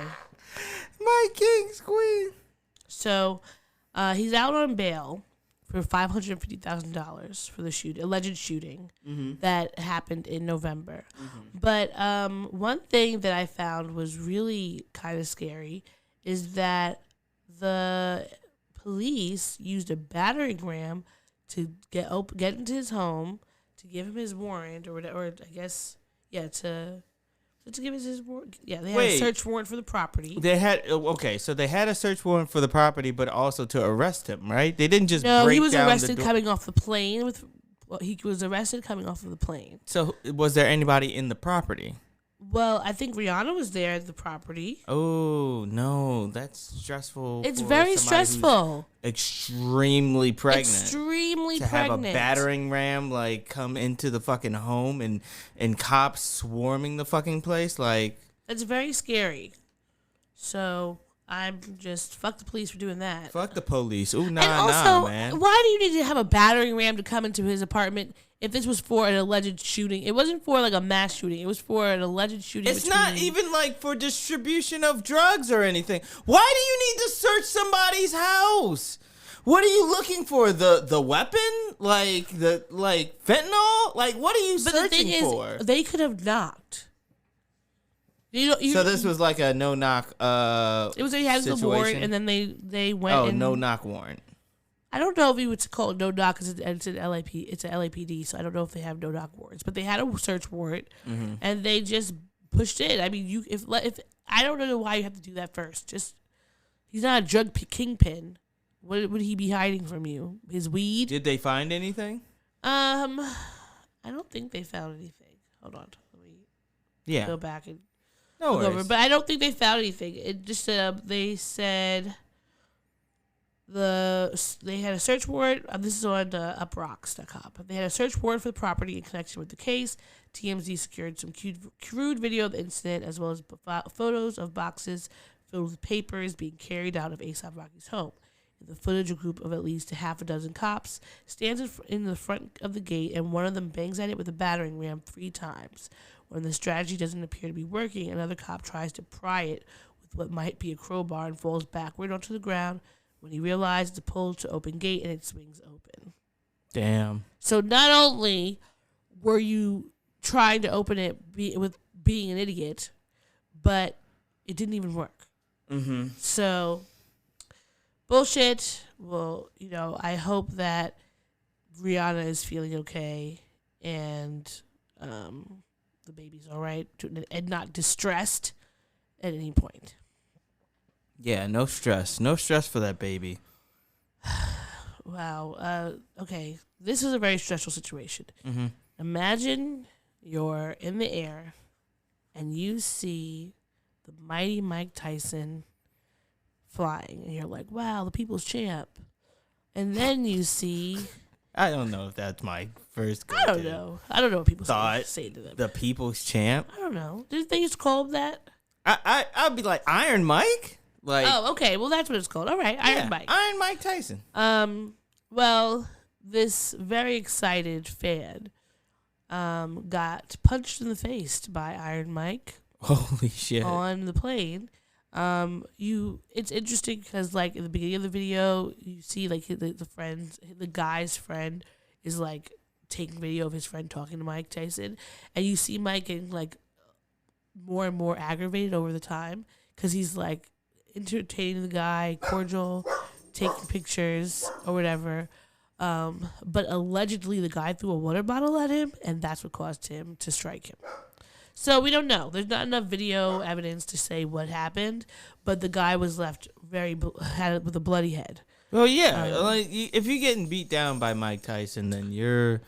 My King's Queen. So, he's out on bail for $550,000 for the alleged shooting that happened in November. But one thing that I found was really kind of scary is that the police used a battering ram to get into his home to give him his warrant or whatever. Or I guess to give us his warrant. Yeah, they had a search warrant for the property. They had so they had a search warrant for the property, but also to arrest him, right? They didn't just no. break He was down arrested the coming off the plane he was arrested coming off of the plane. So was there anybody in the property? Well, I think Rihanna was there at the property. Oh no, that's stressful. It's very stressful. Extremely pregnant. To have a battering ram come into the fucking home and cops swarming the fucking place That's very scary. So I'm just fuck the police for doing that. Fuck the police. Ooh, and also, man. Why do you need to have a battering ram to come into his apartment if this was for an alleged shooting? It wasn't for a mass shooting. It was for an alleged shooting. It's not even for distribution of drugs or anything. Why do you need to search somebody's house? What are you looking for? The weapon? Fentanyl? What are you searching for? They could have knocked. So this was a no knock. It was he has the warrant, and then they went. Oh, no knock warrant. I don't know if he would call it no knock because it's an LAP. It's an LAPD, so I don't know if they have no knock warrants. But they had a search warrant, and they just pushed in. I mean, if I don't know why you have to do that first. He's not a drug kingpin. What would he be hiding from you? His weed? Did they find anything? I don't think they found anything. Hold on, let me go back and. No worries. Over, but I don't think they found anything. It just they said they had a search warrant. This is on uprocks.com. They had a search warrant for the property in connection with the case. TMZ secured some crude video of the incident as well as photos of boxes filled with papers being carried out of A$AP Rocky's home. In the footage, a group of at least half a dozen cops stands in the front of the gate, and one of them bangs at it with a battering ram 3 times. When the strategy doesn't appear to be working, another cop tries to pry it with what might be a crowbar and falls backward onto the ground when he realizes the pull to open gate and it swings open. Damn. So not only were you trying to open it with being an idiot, but it didn't even work. So, bullshit. Well, I hope that Rihanna is feeling okay and the baby's all right and not distressed at any point. Yeah, no stress. No stress for that baby. Wow. Okay. This is a very stressful situation. Imagine you're in the air and you see the mighty Mike Tyson flying, and you're like, wow, the people's champ. And then you see... I don't know if that's my first go-to. I don't know what people say to them. The people's champ? I don't know. Didn't they used to call him that? I'd be like, Iron Mike? Oh, okay. Well, that's what it's called. All right, Iron Mike. Iron Mike Tyson. Well, this very excited fan got punched in the face by Iron Mike. Holy shit. On the plane. It's interesting because in the beginning of the video, you see the guy's friend is taking video of his friend talking to Mike Tyson, and you see Mike getting more and more aggravated over the time because he's like entertaining the guy, cordial, taking pictures or whatever. But allegedly the guy threw a water bottle at him, and that's what caused him to strike him. So we don't know. There's not enough video evidence to say what happened, but the guy was left with a bloody head. Well, yeah, like if you're getting beat down by Mike Tyson, then you're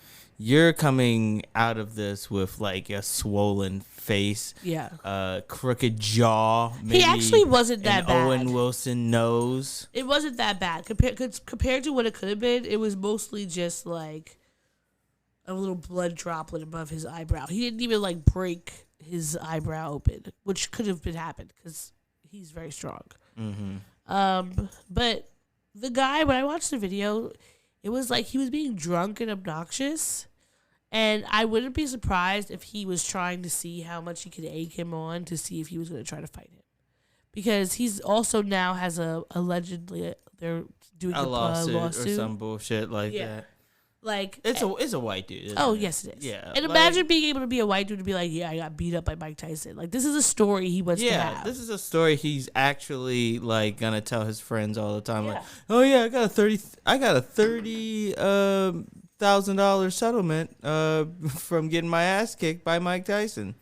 coming out of this with like a swollen face, crooked jaw. Maybe he actually wasn't that bad. Owen Wilson nose. It wasn't that bad compared to what it could have been. It was mostly just like a little blood droplet above his eyebrow. He didn't even like break his eyebrow open, which could have been happened because he's very strong. Mm-hmm. But the guy, when I watched the video, it was like he was being drunk and obnoxious. And I wouldn't be surprised if he was trying to see how much he could egg him on to see if he was going to try to fight him. Because he's also now has allegedly, they're doing a lawsuit or lawsuit. some bullshit like that. Like it's a white dude. Yes, it is. Yeah, and imagine being able to be a white dude to be like, yeah, I got beat up by Mike Tyson. Like this is a story he wants to have. Yeah, this is a story he's actually like gonna tell his friends all the time. Yeah. Like, oh yeah, I got a $30,000 settlement from getting my ass kicked by Mike Tyson.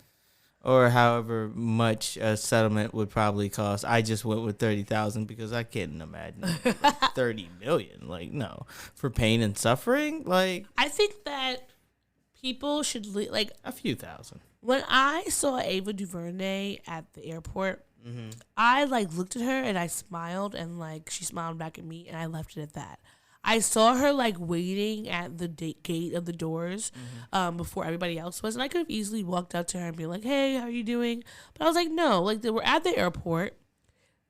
Or however much a settlement would probably cost. I just went with 30,000 because I can't imagine 30 million. Like, no, for pain and suffering. Like, I think that people should like a few thousand. When I saw Ava DuVernay at the airport, I like looked at her and I smiled, and like she smiled back at me, and I left it at that. I saw her like waiting at the gate of the doors before everybody else was, and I could have easily walked up to her and be like, "Hey, how are you doing?" But I was like, "No, like we're at the airport.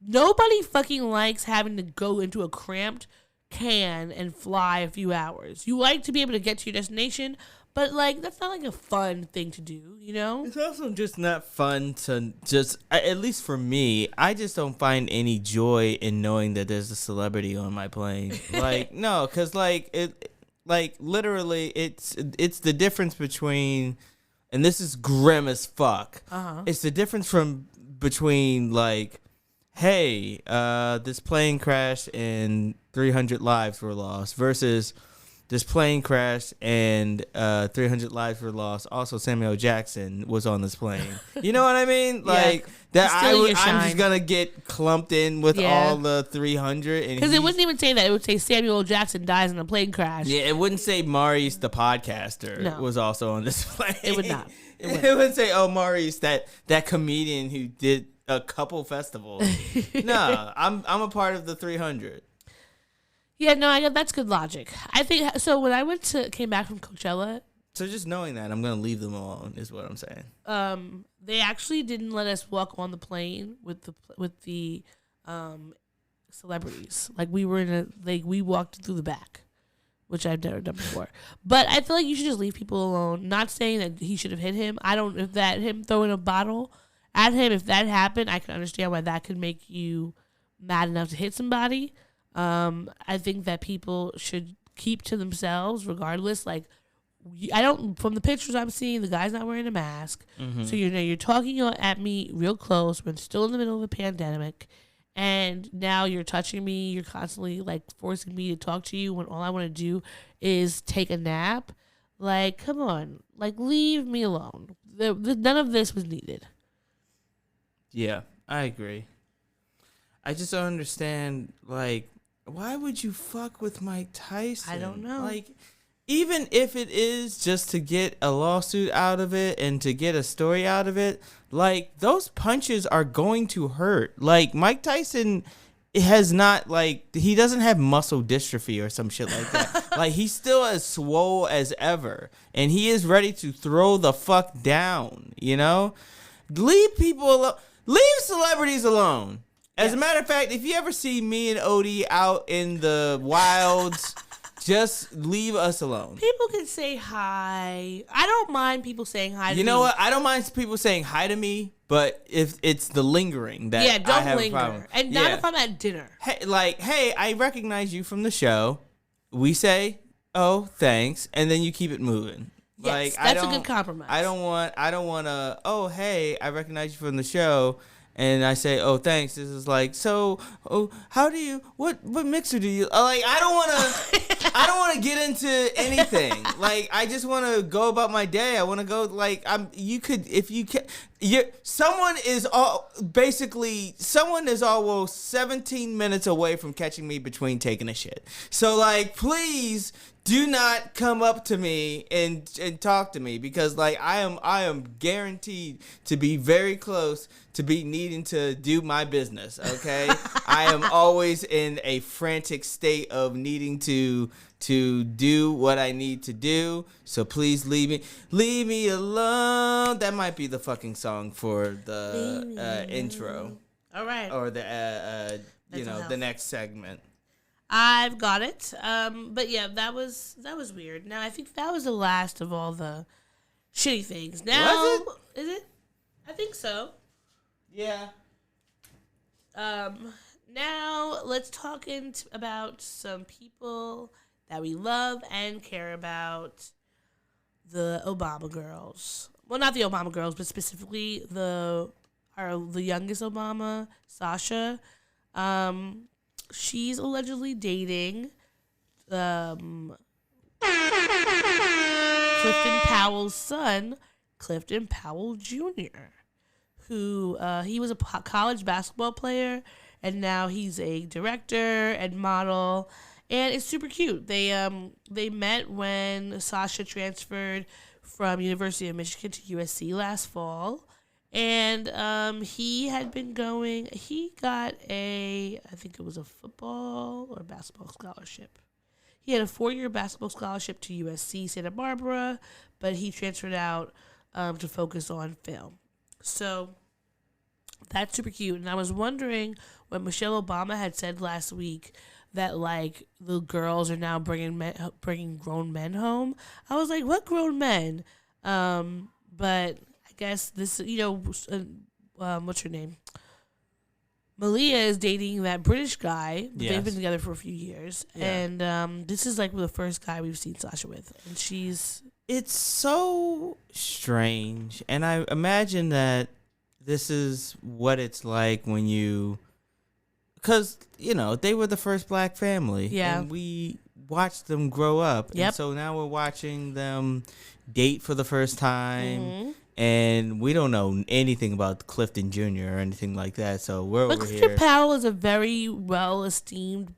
Nobody fucking likes having to go into a cramped can and fly a few hours. You like to be able to get to your destination, but like that's not like a fun thing to do, you know?" It's also just not fun to just, at least for me, I just don't find any joy in knowing that there's a celebrity on my plane. Like, no, because like it, like literally, it's the difference between, and this is grim as fuck. It's the difference between like, hey, this plane crashed and 300 lives were lost versus this plane crashed and 300 lives were lost. Also, Samuel Jackson was on this plane. You know what I mean? Like that. I'm just gonna get clumped in with all the 300. Because it wouldn't even say that. It would say Samuel Jackson dies in a plane crash. Yeah, it wouldn't say Maurice the podcaster was also on this plane. It would not. It would say, oh, Maurice, that comedian who did a couple festivals. No, I'm a part of the 300. Yeah, no, that's good logic. I think so. When I came back from Coachella, so just knowing that, I'm gonna leave them alone is what I'm saying. They actually didn't let us walk on the plane with the celebrities. Like we walked through the back, which I've never done before. But I feel like you should just leave people alone. Not saying that he should have hit him. Him throwing a bottle at him, if that happened, I can understand why that could make you mad enough to hit somebody. I think that people should keep to themselves regardless. Like, from the pictures I'm seeing, the guy's not wearing a mask. So you're talking at me real close. We're still in the middle of a pandemic. And now you're touching me. You're constantly like forcing me to talk to you when all I want to do is take a nap. Like, come on, like leave me alone. None of this was needed. Yeah, I agree. I just don't understand, like, why would you fuck with Mike Tyson? I don't know. Like, even if it is just to get a lawsuit out of it and to get a story out of it, like, those punches are going to hurt. Like, Mike Tyson has not, like, he doesn't have muscle dystrophy or some shit like that. Like, he's still as swole as ever. And he is ready to throw the fuck down, you know? Leave people alone. Leave celebrities alone. As a matter of fact, if you ever see me and Ode out in the wilds, just leave us alone. People can say hi. I don't mind people saying hi to me. You know what? I don't mind people saying hi to me, but if it's the lingering that I have a problem. And not if I'm at dinner. Hey, I recognize you from the show. We say, oh, thanks, and then you keep it moving. Yes, that's a good compromise. I don't want to, oh, hey, I recognize you from the show. And I say, oh, thanks. This is like, so, oh, how do you, what mixer do you, like, I don't want to get into anything. Like, I just want to go about my day. I want to go, like, someone is almost 17 minutes away from catching me between taking a shit. So, like, please do not come up to me and talk to me, because like I am guaranteed to be very close to be needing to do my business. Okay, I am always in a frantic state of needing to do what I need to do. So please leave me alone. That might be the fucking song for the intro. All right, or the the next segment. I've got it. But yeah, that was weird. Now I think that was the last of all the shitty things. Now was it? Is it? I think so. Yeah. Now let's talk about some people that we love and care about. The Obama girls. Well, not the Obama girls, but specifically the youngest Obama, Sasha. She's allegedly dating Clifton Powell's son, Clifton Powell Jr., who he was a college basketball player, and now he's a director and model, and it's super cute. They met when Sasha transferred from University of Michigan to USC last fall. And he had been going, he got I think it was a football or basketball scholarship. He had a 4-year basketball scholarship to USC Santa Barbara, but he transferred out to focus on film. So that's super cute. And I was wondering when Michelle Obama had said last week that, like, the girls are now bringing grown men home. I was like, what grown men? But guess this, what's her name? Malia is dating that British guy. Yes. They've been together for a few years. Yeah. And this is like the first guy we've seen Sasha with. And it's so strange. And I imagine that this is what it's like when because, they were the first black family. Yeah. And we watched them grow up. Yep. And so now we're watching them date for the first time. Mm-hmm. And we don't know anything about Clifton Jr. or anything like that, so we're over here. Clifton Powell is a very well-esteemed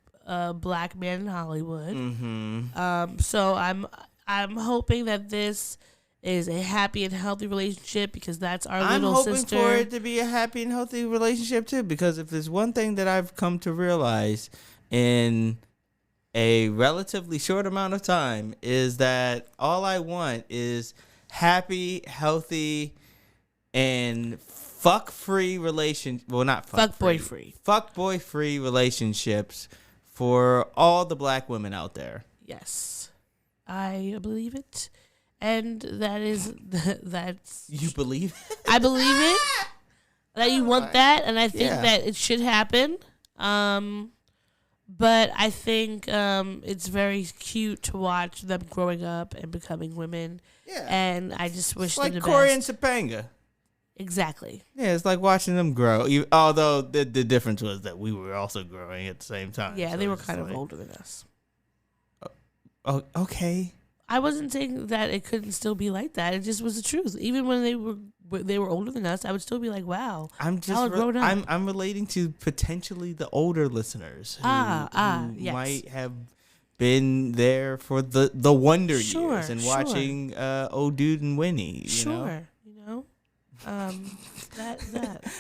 black man in Hollywood. Mm-hmm. So I'm hoping that this is a happy and healthy relationship, because that's our little sister. I'm hoping for it to be a happy and healthy relationship too, because if there's one thing that I've come to realize in a relatively short amount of time is that all I want is happy, healthy, and fuck-free fuck-boy-free relationships for all the black women out there. Yes, I believe it, and that's. You believe it? I believe it. That you want that, and I think that it should happen. But I think it's very cute to watch them growing up and becoming women. Yeah. And I just wish them the best. Like Corey and Topanga. Exactly. Yeah, it's like watching them grow. Although the difference was that we were also growing at the same time. Yeah, so they were kind of older than us. Oh, okay. I wasn't saying that it couldn't still be like that. It just was the truth. Even when they were older than us, I would still be like, "Wow, I'm relating to potentially the older listeners who yes. might have been there for the Wonder Years and watching Ode and Winnie. That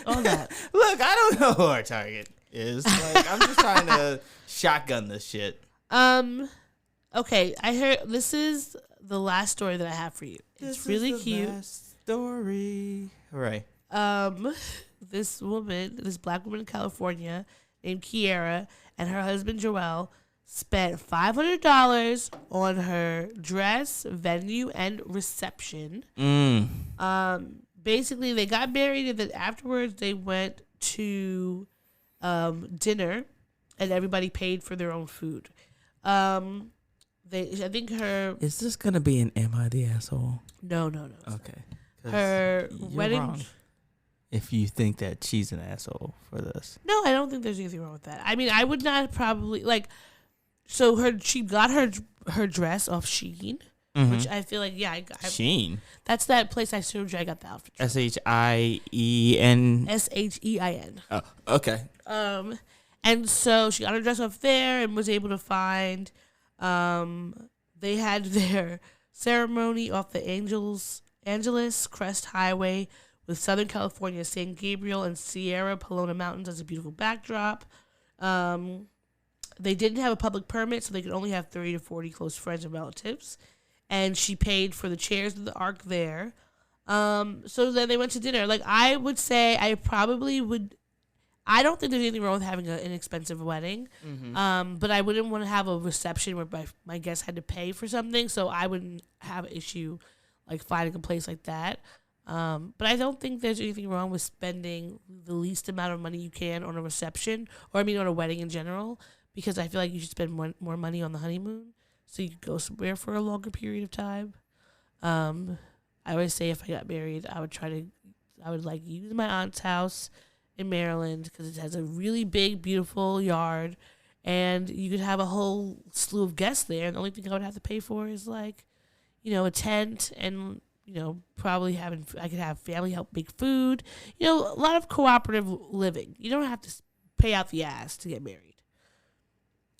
all that. Look, I don't know who our target is. Like, I'm just trying to shotgun this shit. Okay, I heard this is the last story that I have for you. It's really cute. Last story. All right. This black woman in California named Kiera and her husband Joel spent $500 on her dress, venue, and reception. Basically, they got married, and then afterwards they went to dinner, and everybody paid for their own food. I think her. Is this gonna be an am I the asshole? No. Okay. 'Cause Her you're wedding. wrong if you think that she's an asshole for this. No, I don't think there's anything wrong with that. I mean, I would not probably like. So she got her dress off Shein, which I feel like Sheen. That's that place I showed you. I got the outfit. SHIEN. SHEIN. Oh, okay. And so she got her dress off there and was able to find. They had their ceremony off the Angeles Crest Highway with Southern California, San Gabriel, and Sierra Pelona Mountains as a beautiful backdrop. They didn't have a public permit, so they could only have 30 to 40 close friends and relatives. And she paid for the chairs of the Ark there. So then they went to dinner. Like, I would say I probably would... I don't think there's anything wrong with having an inexpensive wedding. But I wouldn't want to have a reception where my guests had to pay for something, so I wouldn't have an issue, like, finding a place like that. But I don't think there's anything wrong with spending the least amount of money you can on a reception, or I mean on a wedding in general, because I feel like you should spend more money on the honeymoon so you could go somewhere for a longer period of time. I always say if I got married, I would like use my aunt's house in Maryland because it has a really big, beautiful yard, and you could have a whole slew of guests there. And the only thing I would have to pay for is like, a tent and, probably I could have family help make food. A lot of cooperative living. You don't have to pay out the ass to get married.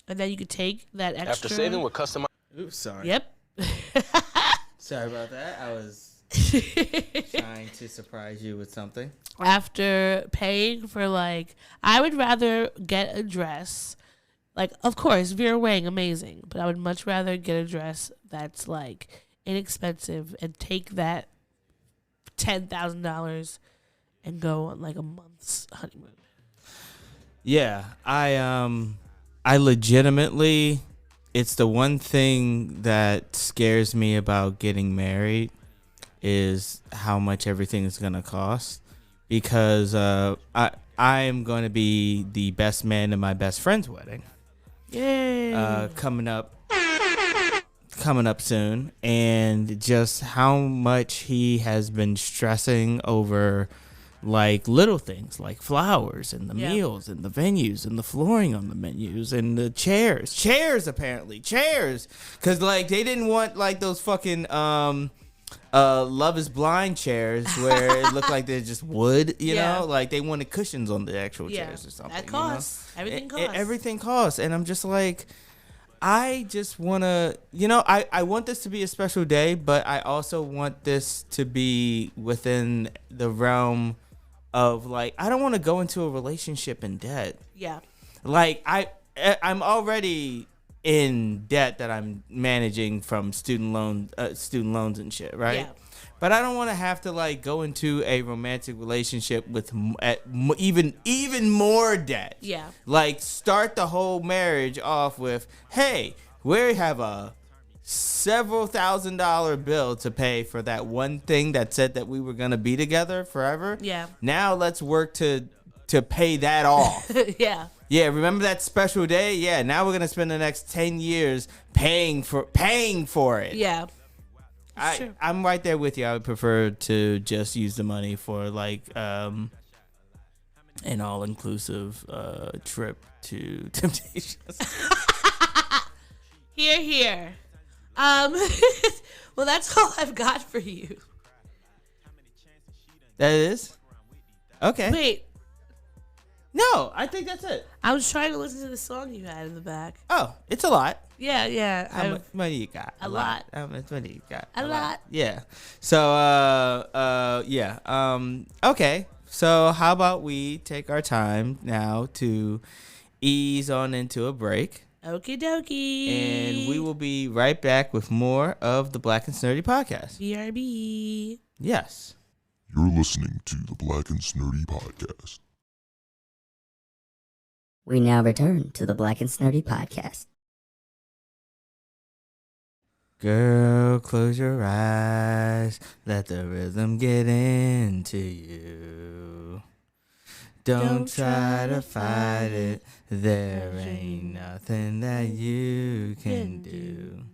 And then you could take that extra. After saving with custom. Oops, sorry. Yep. Sorry about that. I was trying to surprise you with something. After paying for I would rather get a dress. Of course, Vera Wang, amazing. But I would much rather get a dress that's inexpensive and take that $10,000 and go on a month's honeymoon. Yeah, I legitimately, it's the one thing that scares me about getting married is how much everything is going to cost, because I am going to be the best man in my best friend's wedding. Yay. Coming up soon, and just how much he has been stressing over little things like flowers and the meals and the venues and the flooring on the menus and the chairs because they didn't want those fucking Love is Blind chairs where it looked like they're just wood, you know, they wanted cushions on the actual chairs or something. That costs. Everything costs. Everything costs, and I'm just I just want to, I want this to be a special day, but I also want this to be within the realm of I don't want to go into a relationship in debt. Yeah. I'm already in debt that I'm managing from student loans and shit, right? Yeah. But I don't want to have to go into a romantic relationship with even more debt. Yeah. Start the whole marriage off with, hey, we have a several $1,000 bill to pay for that one thing that said that we were gonna be together forever. Yeah. Now let's work to pay that off. Yeah. Yeah, remember that special day? Yeah, now we're gonna spend the next 10 years paying for it. Yeah. I'm right there with you. I would prefer to just use the money for an all-inclusive trip to Temptations. Here. Well, that's all I've got for you. That is? Okay. Wait. No, I think that's it. I was trying to listen to the song you had in the back. Oh, it's a lot. Yeah. How much money you got? A lot. How much money you got? A lot. Yeah. So, yeah. Okay. So how about we take our time now to ease on into a break. Okie dokie. And we will be right back with more of the Black and Snerdy podcast. BRB. Yes. You're listening to the Black and Snerdy podcast. We now return to the Black and Snerdy podcast. Girl, close your eyes. Let the rhythm get into you. Don't try to fight it. There ain't nothing that you can do.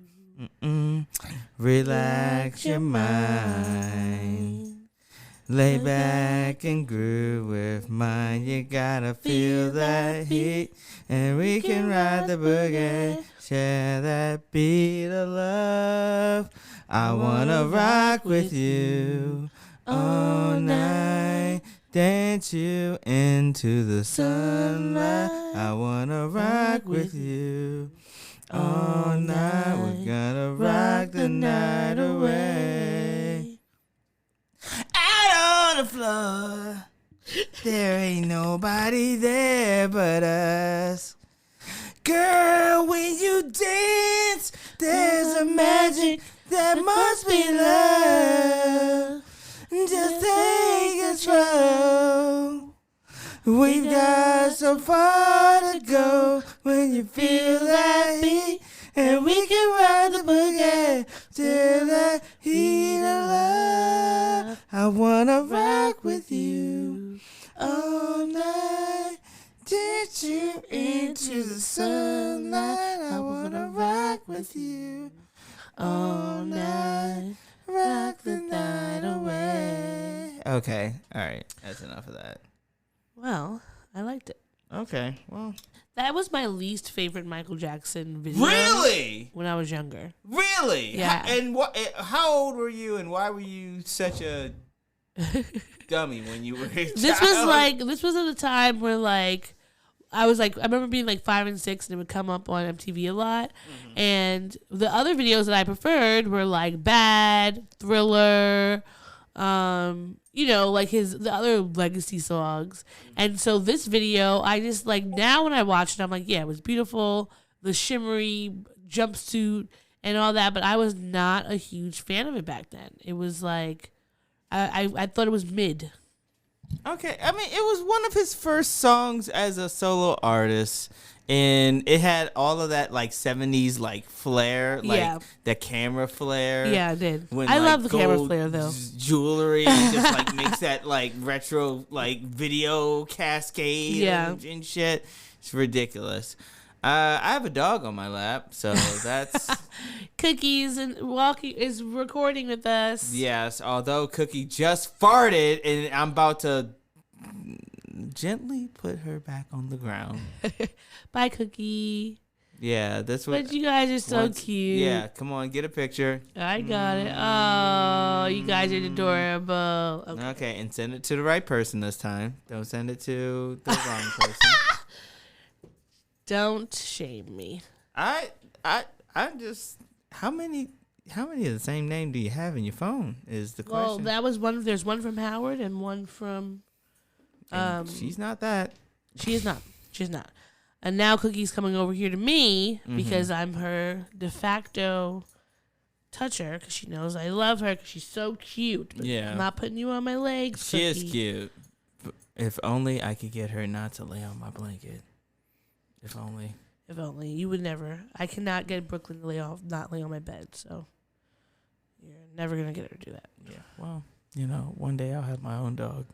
Relax your mind. Lay back and groove with mine. You gotta feel that heat. And we can ride the boogie. Share that beat of love. I wanna rock with you all night. Dance you into the sunlight. I wanna rock with you all night. We're gonna rock the night away. Out on the floor, there ain't nobody there but us. Girl, when you dance, there's a magic that must be love. Just take control. We've got so far to go. When you feel that beat, and we can ride the boogie till that heat of love. I wanna rock with you all night. Dance you into the sunlight. I wanna rock with you all night. Rock the night away. Okay, all right. That's enough of that. Well, I liked it. Okay, well. That was my least favorite Michael Jackson video. Really? When I was younger. Really? Yeah. And what? How old were you, and why were you such a dummy when you were a child? This was at a time where I remember being 5 and 6, and it would come up on MTV a lot. Mm-hmm. And the other videos that I preferred were Bad, Thriller, the other legacy songs. And so this video, I just now when I watch it, I'm yeah, it was beautiful, the shimmery jumpsuit and all that, but I was not a huge fan of it back then. It was I thought it was mid. Okay, I mean, it was one of his first songs as a solo artist, and it had all of that 70s flair, the camera flare. Yeah, it did. When, I love the camera gold flare though. Jewelry just makes that retro video cascade and shit. It's ridiculous. I have a dog on my lap, so that's Cookies and Walkie is recording with us. Yes, although Cookie just farted, and I'm about to gently put her back on the ground. Bye, Cookie. Yeah, that's what. But you guys are so cute. Yeah, come on, get a picture. I got it. Oh, you guys are adorable. Okay, and send it to the right person this time. Don't send it to the wrong person. Don't shame me. I just how many of the same name do you have in your phone is the question. Well, that was one. There's one from Howard and one from. She's not that. She is not. She's not. And now Cookie's coming over here to me because I'm her de facto toucher because she knows I love her because she's so cute. But yeah. I'm not putting you on my legs. She is cute. If only I could get her not to lay on my blanket. If only. If only. You would never. I cannot get Brooklyn to not lay on my bed, so you're never going to get her to do that. Yeah. Well, one day I'll have my own dog.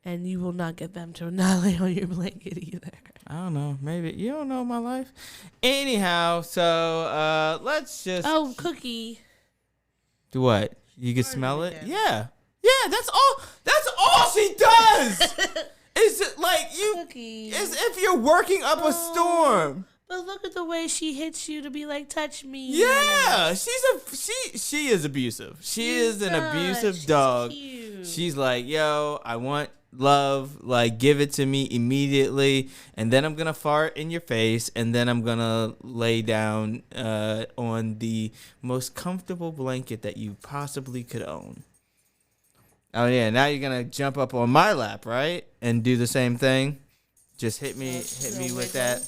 And you will not get them to not lay on your blanket either. I don't know. Maybe. You don't know my life. Anyhow, so let's just... Oh, Cookie. Do what? You can smell it? Yeah. Yeah, that's all she does! Is it Cookie. as if you're working up a storm. But look at the way she hits you to be touch me. Yeah, she is abusive. She is an abusive dog. Cute. She's yo, I want love, give it to me immediately, and then I'm gonna fart in your face, and then I'm gonna lay down on the most comfortable blanket that you possibly could own. Oh yeah, now you're gonna jump up on my lap, right? And do the same thing. Just hit me with that.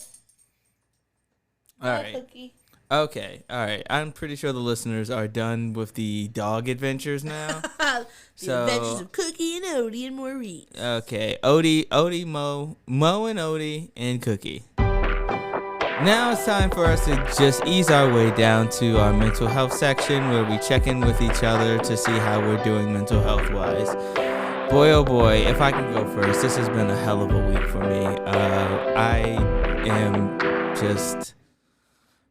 All right. Cookie. Okay. All right. I'm pretty sure the listeners are done with the dog adventures now. The adventures of Cookie and Ode and Maurice. Okay. Ode, Mo, and Ode, and Cookie. Now it's time for us to just ease our way down to our mental health section where we check in with each other to see how we're doing mental health wise. Boy, oh boy, if I can go first, this has been a hell of a week for me. I am just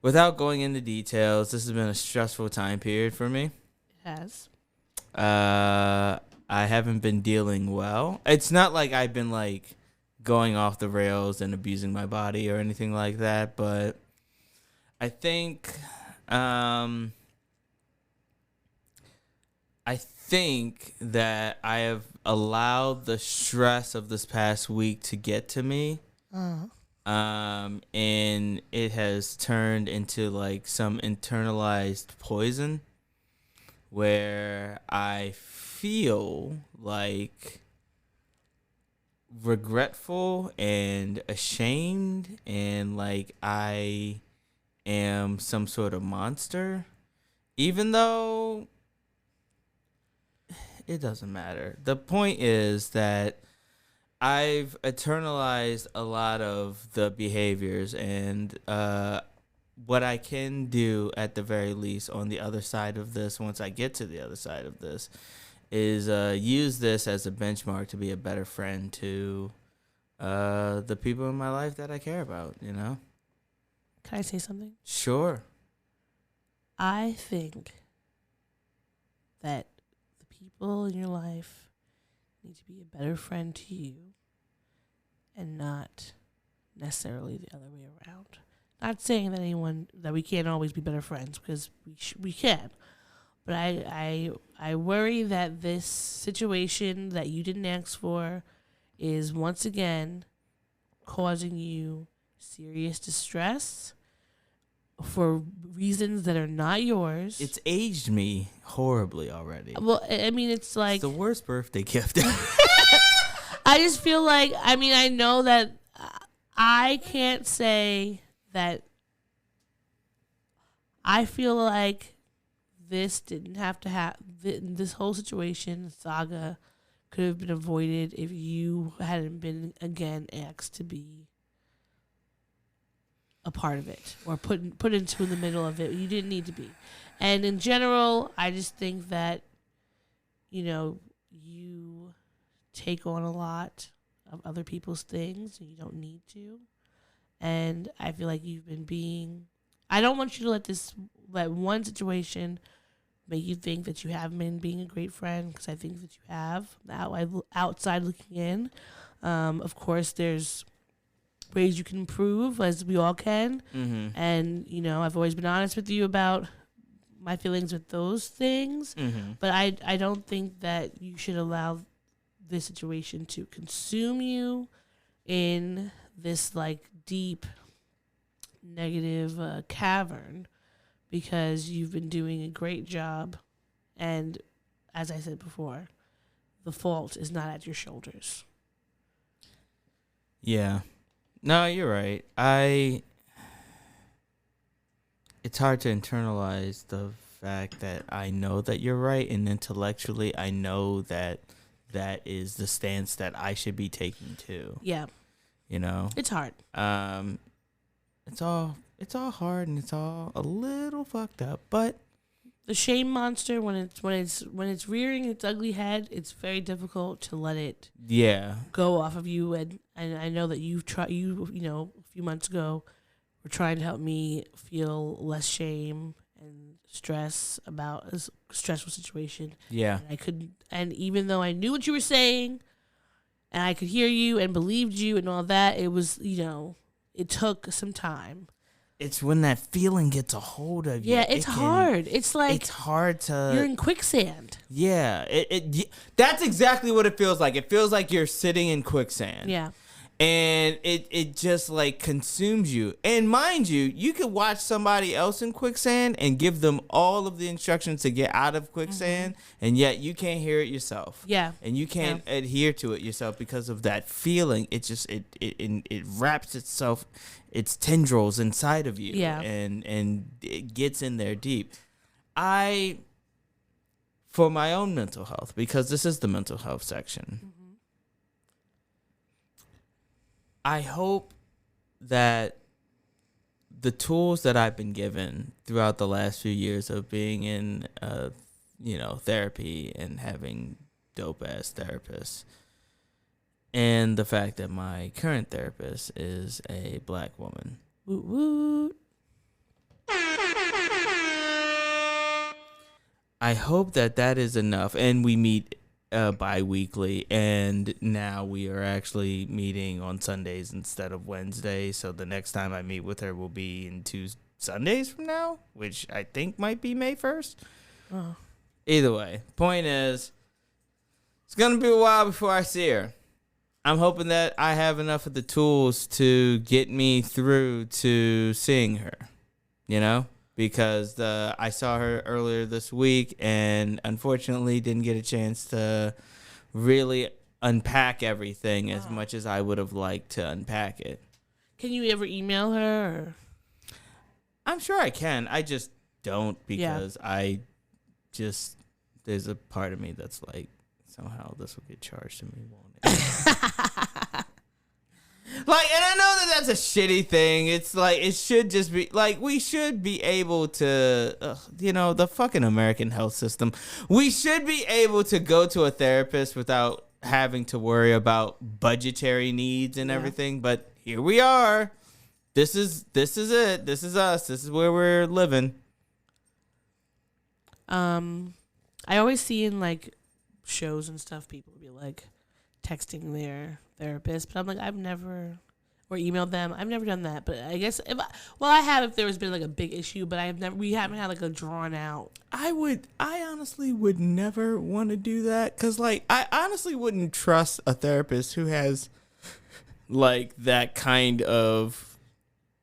without going into details, this has been a stressful time period for me. It has. I haven't been dealing well. It's not like I've been like going off the rails and abusing my body or anything like that, but I think that I have allowed the stress of this past week to get to me. And it has turned into like some internalized poison where I feel like regretful and ashamed and like I am some sort of monster, even though it doesn't matter. The point is that I've internalized a lot of the behaviors, and what I can do at the very least on the other side of this, once I get to the other side of this, is use this as a benchmark to be a better friend to the people in my life that I care about, you know? Can I say something? Sure. I think that the people in your life need to be a better friend to you and not necessarily the other way around. Not saying that we can't always be better friends, because we can. But I worry that this situation that you didn't ask for is once again causing you serious distress for reasons that are not yours. It's aged me horribly already. Well, I mean, it's like... It's the worst birthday gift. I just feel like, I mean, I know that I can't say that I feel like this didn't have to happen. This whole situation, saga, could have been avoided if you hadn't been, again, asked to be a part of it or put into the middle of it. You didn't need to be. And in general, I just think that, you take on a lot of other people's things and you don't need to. And I feel like you've been I don't want you to let one situation make you think that you haven't been being a great friend, because I think that you have, outside looking in. Of course, there's ways you can improve, as we all can. Mm-hmm. And, I've always been honest with you about my feelings with those things. Mm-hmm. But I don't think that you should allow this situation to consume you in this, like, deep negative cavern, because you've been doing a great job. And as I said before, the fault is not at your shoulders. Yeah. No, you're right. It's hard to internalize the fact that I know that you're right, and intellectually I know that is the stance that I should be taking too. Yeah. It's hard. It's all hard, and it's all a little fucked up, but the shame monster, when it's rearing its ugly head, it's very difficult to let it go off of you. And I know that you've tried. A few months ago, were trying to help me feel less shame and stress about a stressful situation. Yeah. And I couldn't. And even though I knew what you were saying, and I could hear you and believed you and all that, it was it took some time. It's when that feeling gets a hold of you. Yeah, it's hard. It's like it's hard to. You're in quicksand. Yeah, that's exactly what it feels like. It feels like you're sitting in quicksand. Yeah. And it just like consumes you. And mind you, you could watch somebody else in quicksand and give them all of the instructions to get out of quicksand, and yet you can't hear it yourself. Yeah. And you can't adhere to it yourself because of that feeling. It just it wraps its tendrils inside of you. Yeah. And it gets in there deep. For my own mental health, because this is the mental health section. Mm-hmm. I hope that the tools that I've been given throughout the last few years of being in, therapy and having dope-ass therapists, and the fact that my current therapist is a black woman. Woot woot. I hope that is enough. And we meet bi-weekly, and now we are actually meeting on Sundays instead of Wednesdays. So the next time I meet with her will be in 2 Sundays from now, which I think might be May 1st. Oh. Either way, point is, it's going to be a while before I see her. I'm hoping that I have enough of the tools to get me through to seeing her, you know? Because I saw her earlier this week and unfortunately didn't get a chance to really unpack everything as much as I would have liked to unpack it. Can you ever email her? Or? I'm sure I can. I just don't because there's a part of me that's like, somehow this will get charged to me, won't it? Like, and I know that that's a shitty thing. It's like, it should just be, like, we should be able to, the fucking American health system. We should be able to go to a therapist without having to worry about budgetary needs and everything. But here we are. This is it. This is us. This is where we're living. I always see in, like, shows and stuff, people be, like, texting their therapist, but I'm like, I've never, or emailed them. I've never done that, but I guess I have if there has been like a big issue, but we haven't had like a drawn out. I honestly would never want to do that because like I honestly wouldn't trust a therapist who has like that kind of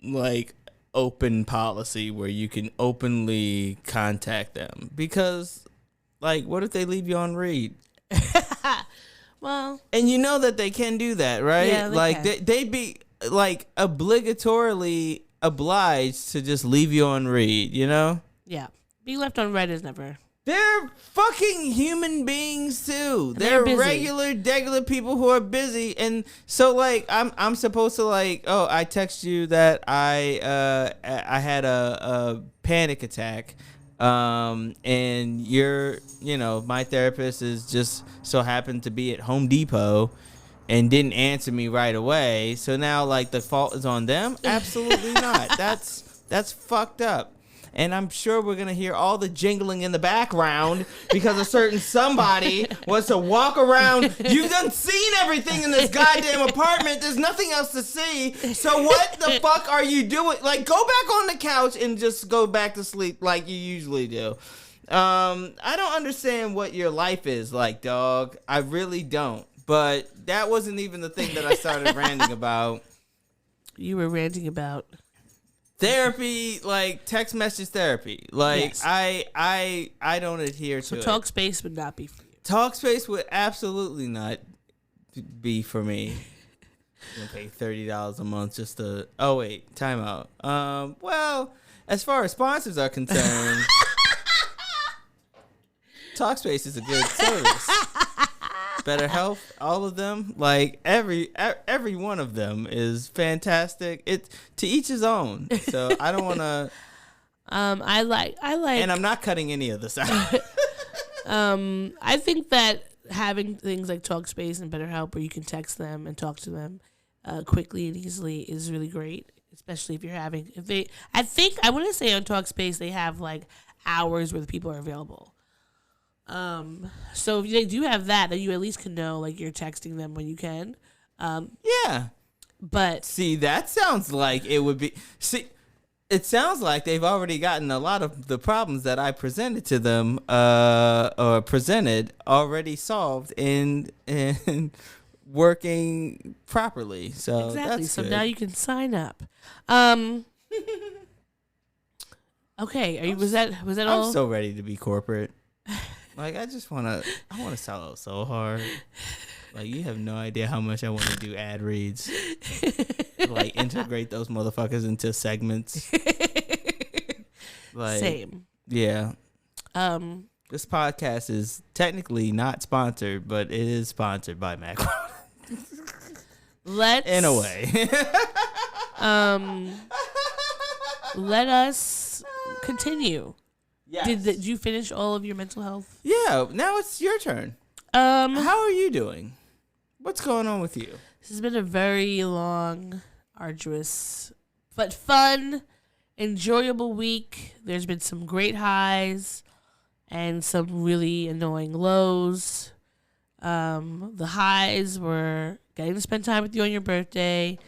like open policy where you can openly contact them because like what if they leave you on read? Well, and you know that they can do that, right? Yeah, they'd be like obligatorily obliged to just leave you on read, you know? Yeah. Being left on red is never. They're fucking human beings too. They're regular people who are busy, and so like I'm supposed to like I text you that I had a panic attack. And my therapist is just so happened to be at Home Depot and didn't answer me right away. So now like the fault is on them? Absolutely not. That's fucked up. And I'm sure we're going to hear all the jingling in the background because a certain somebody wants to walk around. You've done seen everything in this goddamn apartment. There's nothing else to see. So what the fuck are you doing? Like, go back on the couch and just go back to sleep like you usually do. I don't understand what your life is like, dog. I really don't. But that wasn't even the thing that I started ranting about. You were ranting about... Therapy, like text message therapy. Like yes. I don't adhere to it. So Talkspace would not be for you. Talkspace would absolutely not be for me. I'm gonna pay $30 a month just to time out. Well, as far as sponsors are concerned, Talkspace is a good service. Better Health, all of them, like every one of them is fantastic. It to each his own. So I don't want to. I like, and I'm not cutting any of this out. I think that having things like Talkspace and BetterHelp where you can text them and talk to them quickly and easily is really great, especially if you're having. I want to say on Talkspace they have like hours where the people are available. So if they do have that, then you at least can know like you're texting them when you can. Yeah. But see, that sounds like it would be. See, it sounds like they've already gotten a lot of the problems that I presented to them, or presented already solved in working properly. So exactly. That's so good. now you can sign up. Okay. Was that all? I'm so ready to be corporate. Like I want to sell out so hard. Like you have no idea how much I want to do ad reads. Like integrate those motherfuckers into segments. Like same. Yeah. This podcast is technically not sponsored, but it is sponsored by Mac. In a way. Let us continue. Yes. Did you finish all of your mental health? Yeah, now it's your turn. How are you doing? What's going on with you? This has been a very long, arduous, but fun, enjoyable week. There's been some great highs and some really annoying lows. The highs were getting to spend time with you on your birthday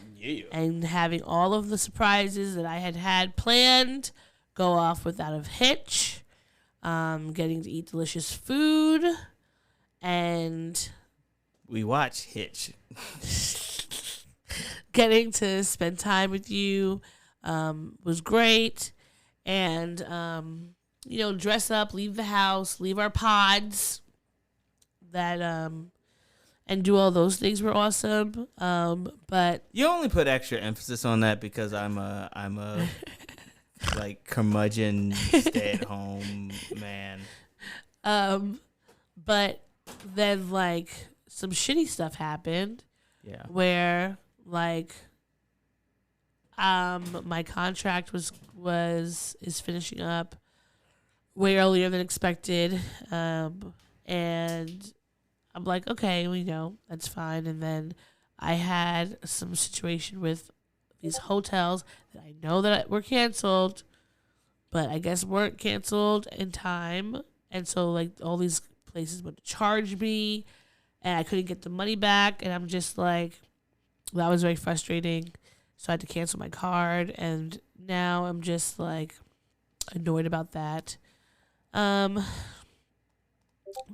and having all of the surprises that I had planned go off without a hitch. Getting to eat delicious food, and we watch Hitch. getting to spend time with you was great. And, dress up, leave the house, leave our pods, and do all those things were awesome. But you only put extra emphasis on that because I'm a like curmudgeon stay at home man. But then like some shitty stuff happened. Yeah. Where like my contract is finishing up way earlier than expected. And I'm like, okay, that's fine. And then I had some situation with these hotels that I know that were canceled, but I guess weren't canceled in time. And so like all these places would charge me and I couldn't get the money back. And I'm just like, that was very frustrating. So I had to cancel my card. And now I'm just like annoyed about that. But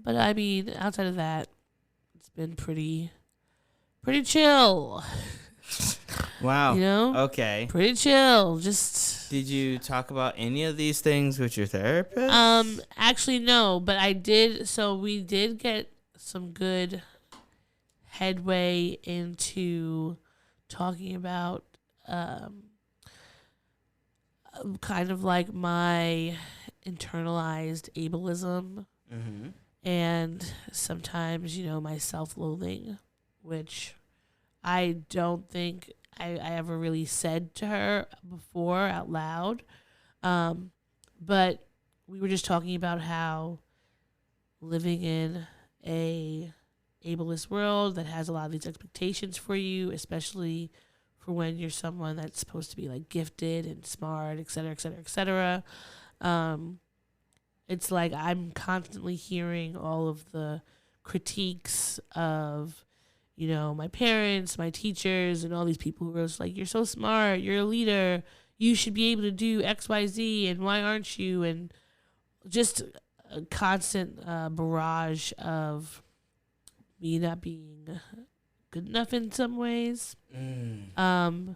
I mean, outside of that, it's been pretty chill. Wow. Okay. Pretty chill. Just. Did you talk about any of these things with your therapist? Actually no, but I did. So we did get some good headway into talking about kind of like my internalized ableism. Mm-hmm. And sometimes, my self-loathing, which I don't think I ever really said to her before out loud. But we were just talking about how living in a ableist world that has a lot of these expectations for you, especially for when you're someone that's supposed to be like gifted and smart, et cetera, et cetera, et cetera. It's like I'm constantly hearing all of the critiques of, my parents, my teachers, and all these people who are just like, you're so smart, you're a leader, you should be able to do X, Y, Z, and why aren't you? And just a constant barrage of me not being good enough in some ways. And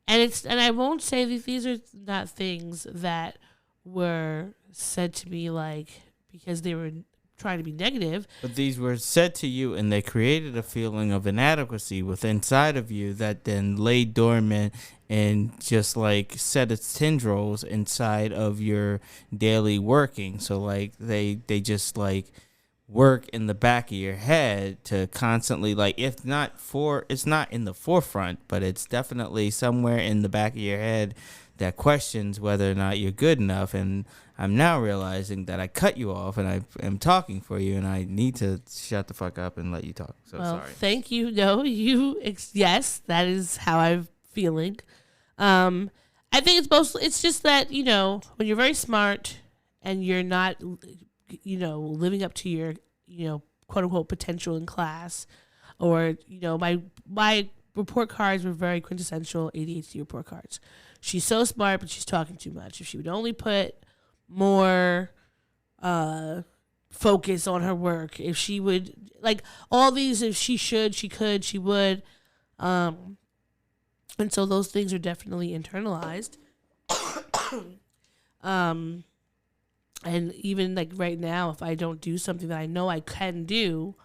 I won't say that these are not things that were said to me like because they were trying to be negative. But these were said to you and they created a feeling of inadequacy within inside of you that then lay dormant and just like set its tendrils inside of your daily working. So like they just like work in the back of your head to constantly like it's not in the forefront, but it's definitely somewhere in the back of your head that questions whether or not you're good enough. And I'm now realizing that I cut you off and I am talking for you and I need to shut the fuck up and let you talk. So well, sorry. Thank you. No, yes, that is how I'm feeling. I think it's just that, when you're very smart and you're not, living up to your, quote unquote potential in class, or, my report cards were very quintessential ADHD report cards. She's so smart, but she's talking too much. If she would only put more focus on her work, if she would, like, all these, if she should, she could, she would. And so those things are definitely internalized. And even, like, right now, if I don't do something that I know I can do,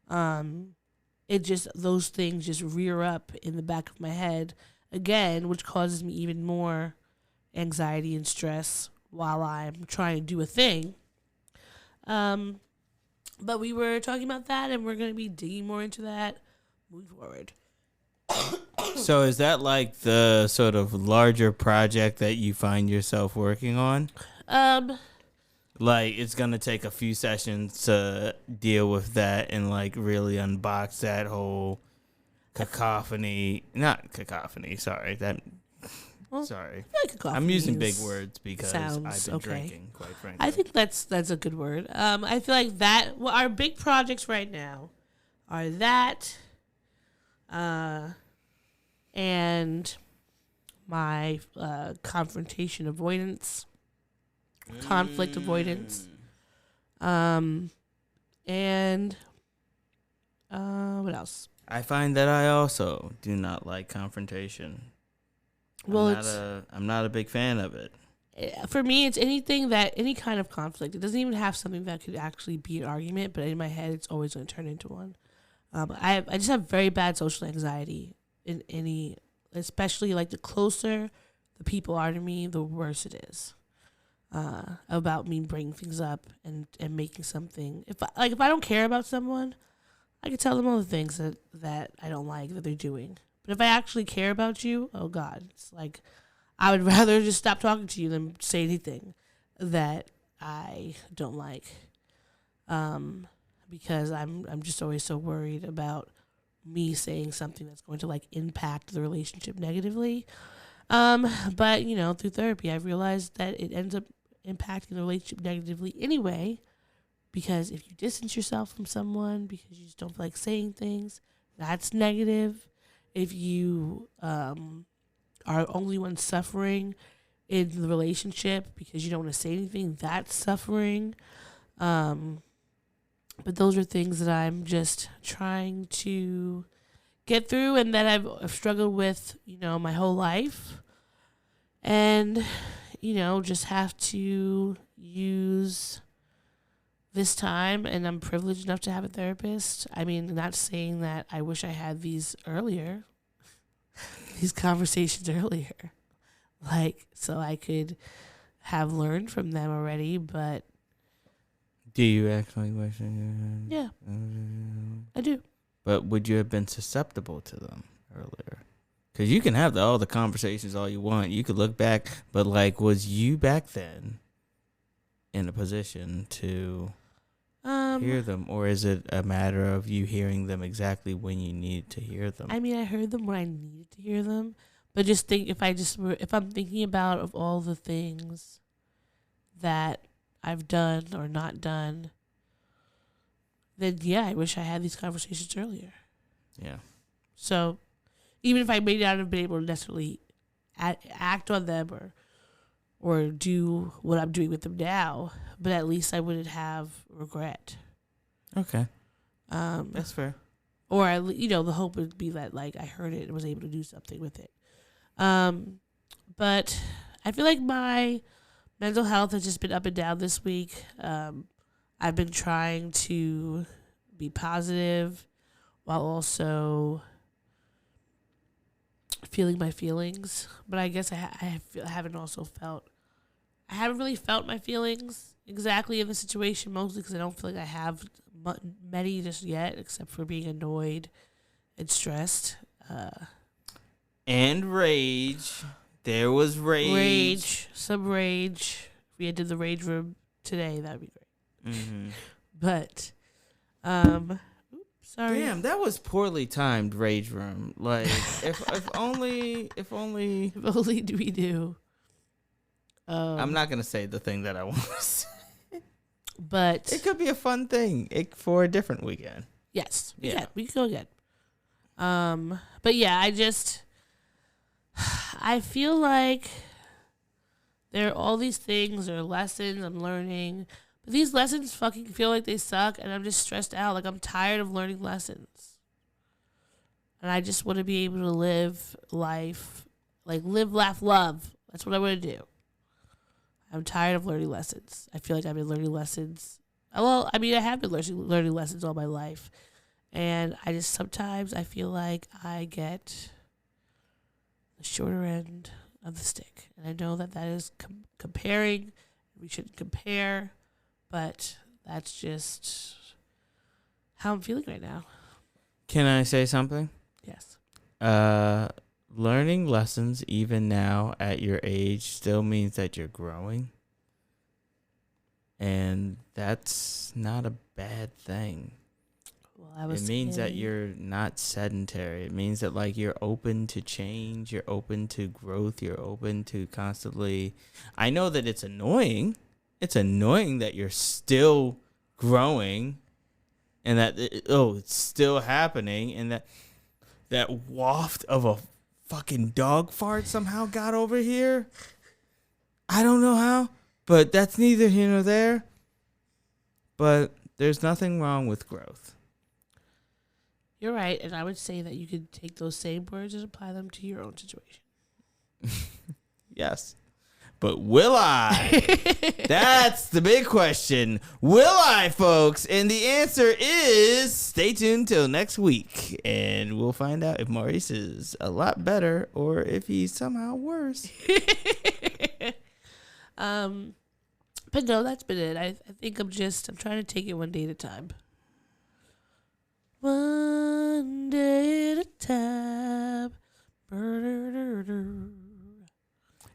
those things just rear up in the back of my head again, which causes me even more anxiety and stress while I'm trying to do a thing. But we were talking about that, and we're going to be digging more into that moving forward. So is that like the sort of larger project that you find yourself working on? Like it's going to take a few sessions to deal with that and like really unbox that whole cacophony, not cacophony, sorry. That Well, Sorry. I feel like a coffee I'm using big is- words because sounds I've been okay. drinking, quite frankly. I think that's a good word. I feel like that. Well, our big projects right now are that, and my confrontation avoidance, conflict avoidance, and what else? I find that I also do not like confrontation. Well, I'm not a big fan of it. For me, it's any kind of conflict. It doesn't even have something that could actually be an argument, but in my head, it's always going to turn into one. I just have very bad social anxiety in any, especially like the closer the people are to me, the worse it is. About me bringing things up and making something. If I don't care about someone, I can tell them all the things that I don't like that they're doing. But if I actually care about you, oh God, it's like I would rather just stop talking to you than say anything that I don't like. Because I'm just always so worried about me saying something that's going to like impact the relationship negatively. But through therapy, I've realized that it ends up impacting the relationship negatively anyway. Because if you distance yourself from someone because you just don't feel like saying things, that's negative. If you are only one suffering in the relationship because you don't want to say anything, that's suffering. But those are things that I'm just trying to get through and that I've struggled with, my whole life. And, just have to use this time, and I'm privileged enough to have a therapist. I mean, not saying that I wish I had these conversations earlier, like, so I could have learned from them already, but. Do you actually wish? Yeah, I do. But would you have been susceptible to them earlier? Because you can have all the conversations all you want. You could look back, but like, was you back then in a position to hear them, or is it a matter of you hearing them exactly when you needed to hear them? I mean, I heard them when I needed to hear them, but just think if I'm thinking about of all the things that I've done or not done, then yeah, I wish I had these conversations earlier. Yeah. So even if I may not have been able to necessarily act on them or do what I'm doing with them now, but at least I wouldn't have regret. Okay. That's fair. Or the hope would be that like I heard it and was able to do something with it. But I feel like my mental health has just been up and down this week. I've been trying to be positive while also feeling my feelings, but I guess I haven't really felt my feelings exactly in the situation, mostly because I don't feel like I have many just yet, except for being annoyed and stressed. And rage. There was rage. Some rage. If we did the rage room today, that'd be great. Mm-hmm. But, sorry. Damn, that was poorly timed rage room. Like, if only. If only we do. I'm not gonna say the thing that I want to say. But It could be a fun thing for a different weekend. yes, Yeah. we can go again. But yeah, I feel like there are all these things or lessons I'm learning, but these lessons fucking feel like they suck, and I'm just stressed out. Like, I'm tired of learning lessons. And I just want to be able to live life, like live, laugh, love. That's what I want to do. I'm tired of learning lessons. I feel like I've been learning lessons. Well, I mean, I have been learning lessons all my life. And sometimes I feel like I get the shorter end of the stick. And I know that is comparing. We shouldn't compare. But that's just how I'm feeling right now. Can I say something? Yes. Learning lessons even now at your age still means that you're growing. And that's not a bad thing. Well, it means that you're not sedentary. It means that like you're open to change, you're open to growth, you're open to constantly. I know that it's annoying. It's annoying that you're still growing, and that it's still happening, and that waft of a fucking dog fart somehow got over here. I don't know how, but that's neither here nor there. But there's nothing wrong with growth. You're right, and I would say that you could take those same words and apply them to your own situation. Yes. But will I? That's the big question. Will I, folks? And the answer is stay tuned till next week. And we'll find out if Maurice is a lot better or if he's somehow worse. But no, that's been it. I think I'm trying to take it one day at a time. One day at a time.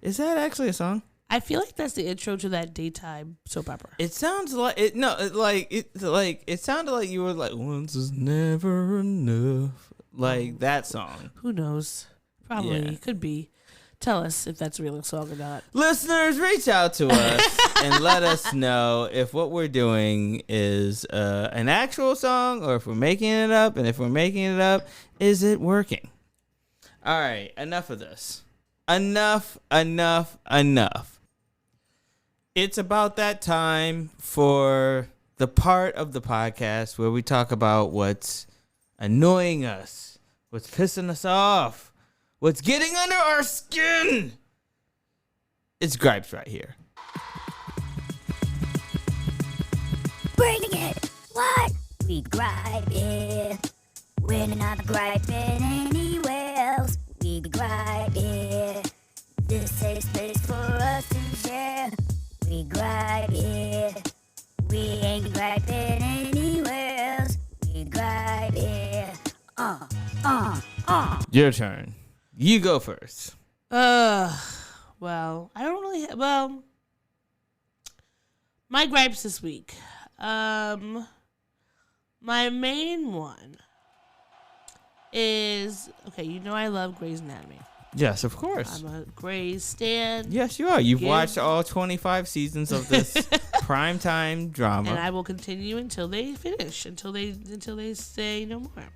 Is that actually a song? I feel like that's the intro to that daytime soap opera. It sounds like it. No, it sounded like you were like, "Once is never enough," like that song. Who knows? Probably Yeah. could be. Tell us if that's a real song or not. Listeners, reach out to us and let us know if what we're doing is an actual song or if we're making it up. And if we're making it up, is it working? All right, enough of this. Enough. It's about that time for the part of the podcast where we talk about what's annoying us, what's pissing us off, what's getting under our skin. It's gripes right here. Bringing it. What? We gripe it. We're not griping anywhere else. We gripe it. This safe space for us to share. We gripe it. We ain't griping anywhere else. We gripe it. Your turn. You go first. Well, I don't really my gripes this week. My main one is, okay, you know I love Grey's Anatomy. Yes, of course. I'm a Grey's stan. Yes, you are. You've watched all 25 seasons of this primetime drama. And I will continue until they finish, until they say no more.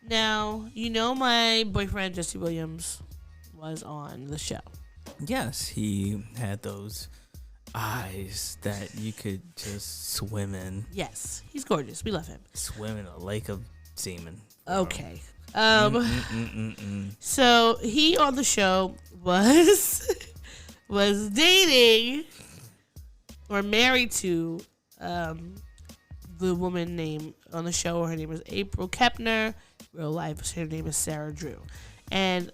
Now, you know my boyfriend Jesse Williams was on the show. Yes, he had those eyes that you could just swim in. Yes, he's gorgeous. We love him. Swim in a lake of semen. Okay. So he on the show was dating or married to the woman named on the show. Her name was April Kepner. Real life, her name is Sarah Drew, and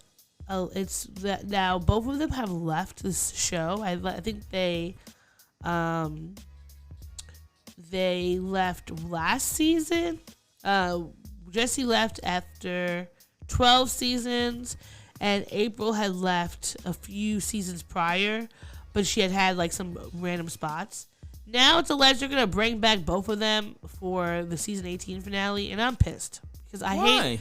it's that now both of them have left this show. I think they left last season. Jesse left after 12 seasons, and April had left a few seasons prior, but she had like some random spots. Now it's alleged they're gonna bring back both of them for the season 18 finale, and I'm pissed because I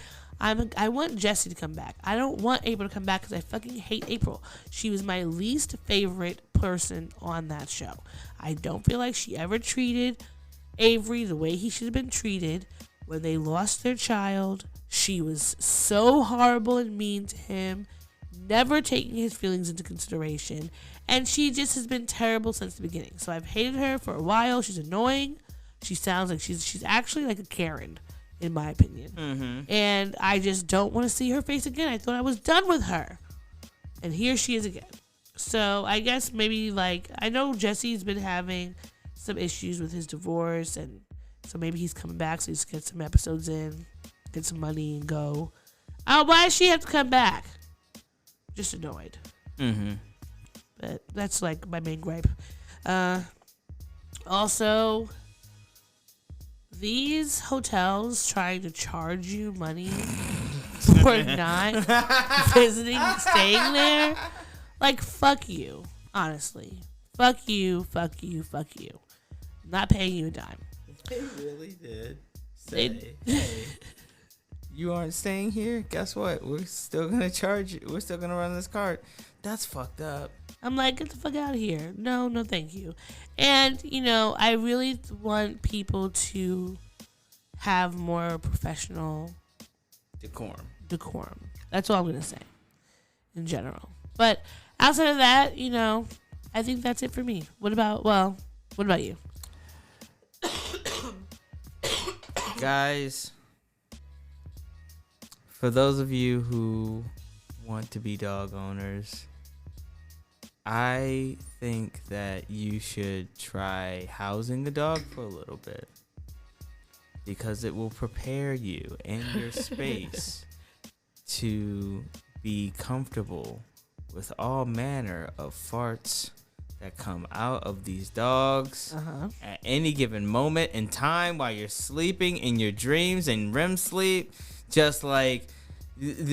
want Jesse to come back. I don't want April to come back because I fucking hate April. She was my least favorite person on that show. I don't feel like she ever treated Avery the way he should have been treated. When they lost their child, she was so horrible and mean to him, never taking his feelings into consideration, and she just has been terrible since the beginning. So I've hated her for a while. She's annoying. She sounds like she's actually like a Karen, in my opinion. Mm-hmm. And I just don't want to see her face again. I thought I was done with her, and here she is again. So I guess maybe I know Jesse's been having some issues with his divorce, and so maybe he's coming back so he can get some episodes in, get some money, and go. Oh, why does she have to come back? Just annoyed. Mm-hmm. But that's like my main gripe. Also, these hotels trying to charge you money for not visiting, staying there. Like, fuck you. Honestly. Fuck you. I'm not paying you a dime. They really did They- say, hey, you aren't staying here? Guess what? We're still going to charge you. We're still going to run this card. That's fucked up. I'm like, get the fuck out of here. No, thank you. And, I really want people to have more professional decorum. That's all I'm going to say in general. But outside of that, I think that's it for me. What about you? Guys, for those of you who want to be dog owners, I think that you should try housing a dog for a little bit, because it will prepare you and your space to be comfortable with all manner of farts that come out of these dogs at any given moment in time while you're sleeping in your dreams and REM sleep. Just like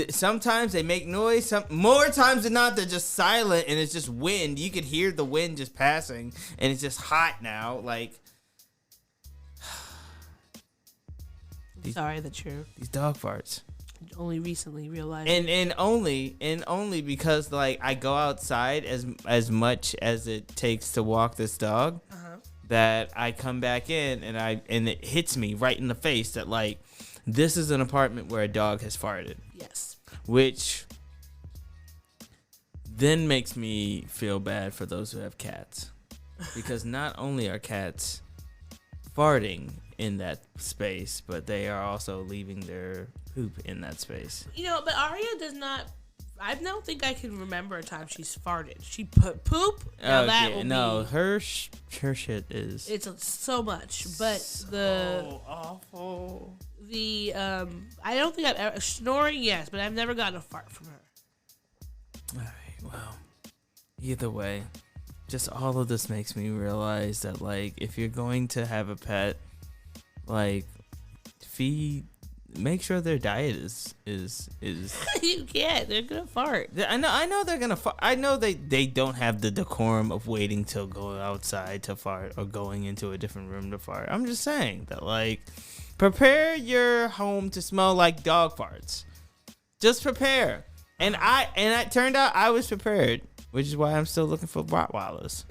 sometimes they make noise, more times than not they're just silent and it's just wind. You could hear the wind just passing and it's just hot now. Like, Sorry that you're these dog farts. only recently realized. And only because like I go outside as much as it takes to walk this dog, that I come back in and it hits me right in the face that like this is an apartment where a dog has farted. Yes. Which then makes me feel bad for those who have cats, because not only are cats farting in that space, but they are also leaving their poop in that space. But Aria does not. I don't think I can remember a time she's farted. She put poop. Now that will be. Her shit is. It's so much, but so awful. I don't think I've ever snoring. Yes, but I've never gotten a fart from her. All right. Well, either way, just all of this makes me realize that like if you're going to have a pet, like make sure their diet is You can't. They're gonna fart. I know they're gonna fart. I know they don't have the decorum of waiting till going outside to fart or going into a different room to fart. I'm just saying that like prepare your home to smell like dog farts. Just prepare. And it turned out I was prepared, which is why I'm still looking for Rottweilers.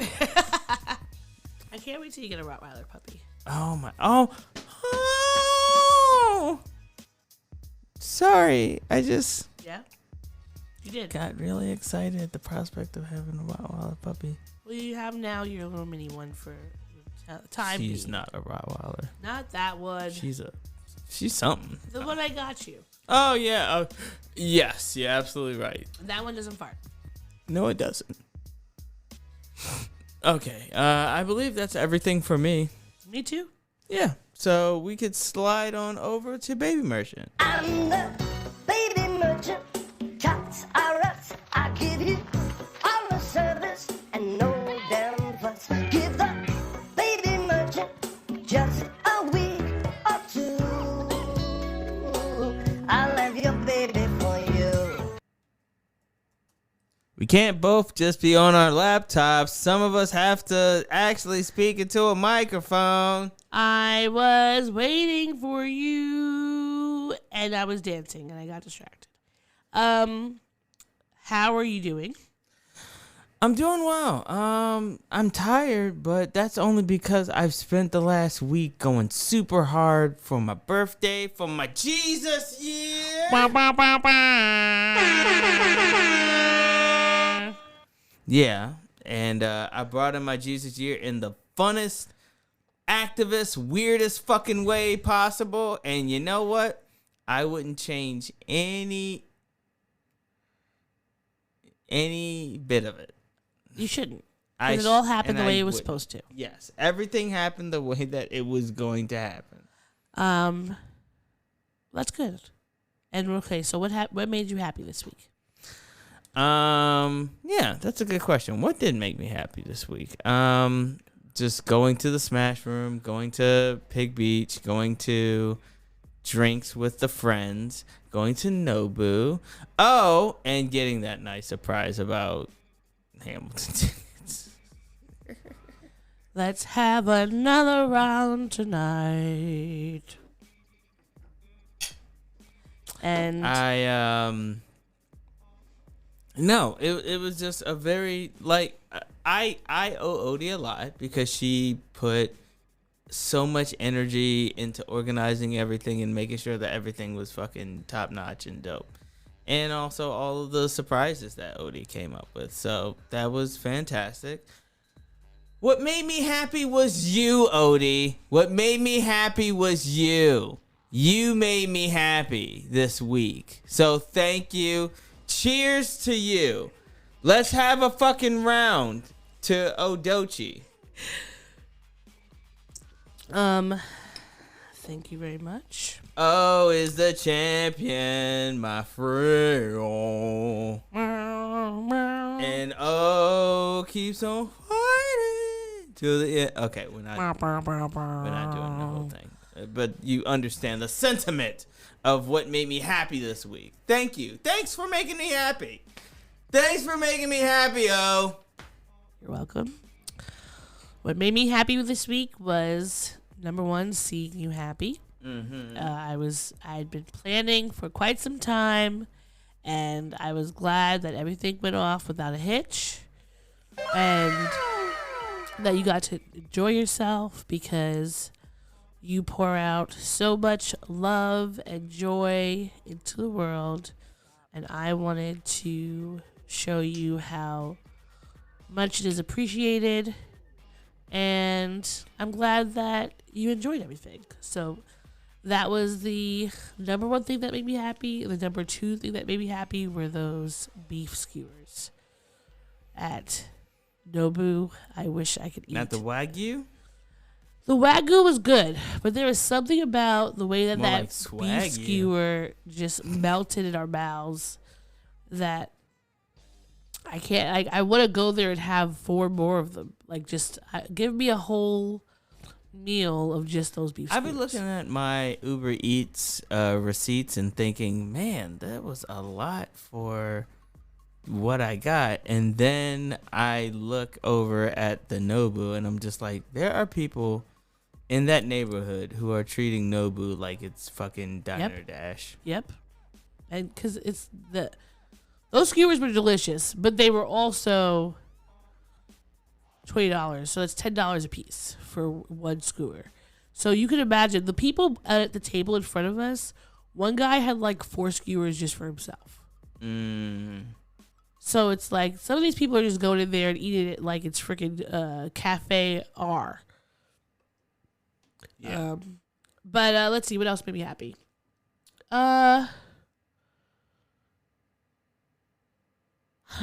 I can't wait till you get a Rottweiler puppy. Oh my! Oh! Sorry, I just Yeah, you did. got really excited at the prospect of having a Rottweiler puppy. Well, you have now your little mini one for time. She's being. not a Rottweiler. Not that one. She's something. The one I got you. Oh yeah. Yes, you're absolutely right. That one doesn't fart. No, it doesn't. Okay. I believe that's everything for me. Me too. Yeah. So we could slide on over to Baby Merchant. I'm the baby merchant. Tots are us. I give you all the service and no damn fuss. Give the baby merchant just a week or two. I'll have your baby for you. We can't both just be on our laptops. Some of us have to actually speak into a microphone. I was waiting for you, and I was dancing, and I got distracted. How are you doing? I'm doing well. I'm tired, but that's only because I've spent the last week going super hard for my birthday, for my Jesus year. Yeah, and I brought in my Jesus year in the funnest, activist, weirdest fucking way possible. And you know what? I wouldn't change any bit of it. You shouldn't. It all happened the way it was supposed to. Yes, everything happened the way that it was going to happen. That's good. And okay, so what made you happy this week? Yeah, that's a good question. What did make me happy this week? Just going to the Smash Room, going to Pig Beach, going to drinks with the friends, going to Nobu. Oh, and getting that nice surprise about Hamilton tickets. Let's have another round tonight. And no, it was just a very, like, I owe Odie a lot because she put so much energy into organizing everything and making sure that everything was fucking top notch and dope. And also all of the surprises that Odie came up with. So that was fantastic. What made me happy was you, Odie. What made me happy was you. You made me happy this week. So thank you. Cheers to you. Let's have a fucking round to Odochi. Thank you very much. Oh, is the champion, my friend. And oh, keeps on fighting to the end. Okay, we're not doing the whole thing. But you understand the sentiment of what made me happy this week. Thank you. Thanks for making me happy. Thanks for making me happy, oh. You're welcome. What made me happy this week was, number one, seeing you happy. Mm-hmm. I'd been planning for quite some time, and I was glad that everything went off without a hitch, and that you got to enjoy yourself because you pour out so much love and joy into the world, and I wanted to show you how much it is appreciated, and I'm glad that you enjoyed everything. So that was the number one thing that made me happy. The number two thing that made me happy were those beef skewers at Nobu. I wish I could eat. Not the wagyu? The wagyu was good, but there was something about the way that More that like beef skewer just melted in our mouths that I can't. I want to go there and have 4 more of them. Like, just give me a whole meal of just those beef skewers. I've been looking at my Uber Eats receipts and thinking, man, that was a lot for what I got. And then I look over at the Nobu and I'm just like, there are people in that neighborhood who are treating Nobu like it's fucking Diner Dash. Yep. And because those skewers were delicious, but they were also $20, so that's $10 a piece for one skewer. So you can imagine the people at the table in front of us. One guy had like 4 skewers just for himself. So it's like some of these people are just going in there and eating it like it's freaking Cafe R. Yeah. But let's see what else made me happy. Oh,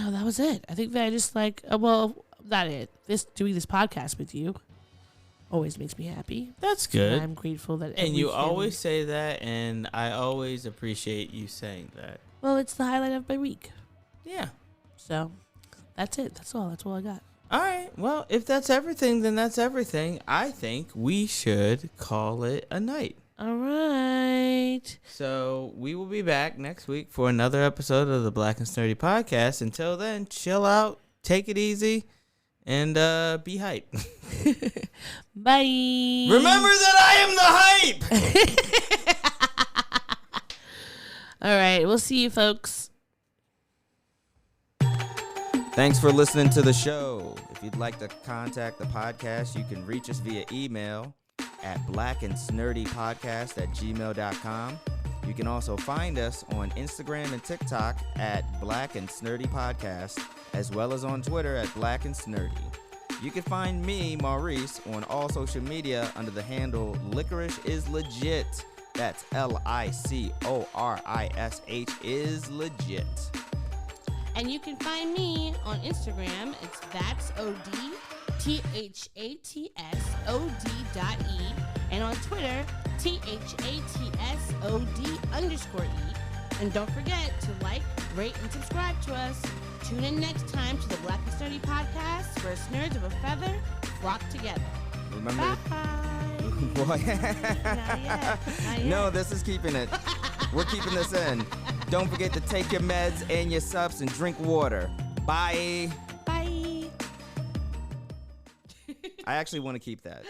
that was it. I think that I just like not it. Doing this podcast with you always makes me happy. That's good. And I'm grateful that. And you always say that, and I always appreciate you saying that. Well, it's the highlight of my week. Yeah. So that's it. That's all. That's all I got. All right. Well, if that's everything, then that's everything. I think we should call it a night. All right. So we will be back next week for another episode of the Black and Snerdy podcast. Until then, chill out, take it easy, and be hype. Bye. Remember that I am the hype. All right. We'll see you, folks. Thanks for listening to the show. If you'd like to contact the podcast, you can reach us via email at blackandsnerdypodcast@gmail.com. You can also find us on Instagram and TikTok at Black and Snerdy Podcast, as well as on Twitter at Black and Snerdy. You can find me, Maurice, on all social media under the handle Licorish is Legit. That's LICORISH is legit. And you can find me on Instagram. It's that's OD THATSOD.E, and on Twitter, THATSOD_E. And don't forget to like, rate, and subscribe to us. Tune in next time to the Black and Snerdy podcast, where nerds of a feather flock together. Remember? Bye. Boy. Not yet. No, this is keeping it. We're keeping this in. Don't forget to take your meds and your subs and drink water. Bye. Bye. I actually want to keep that.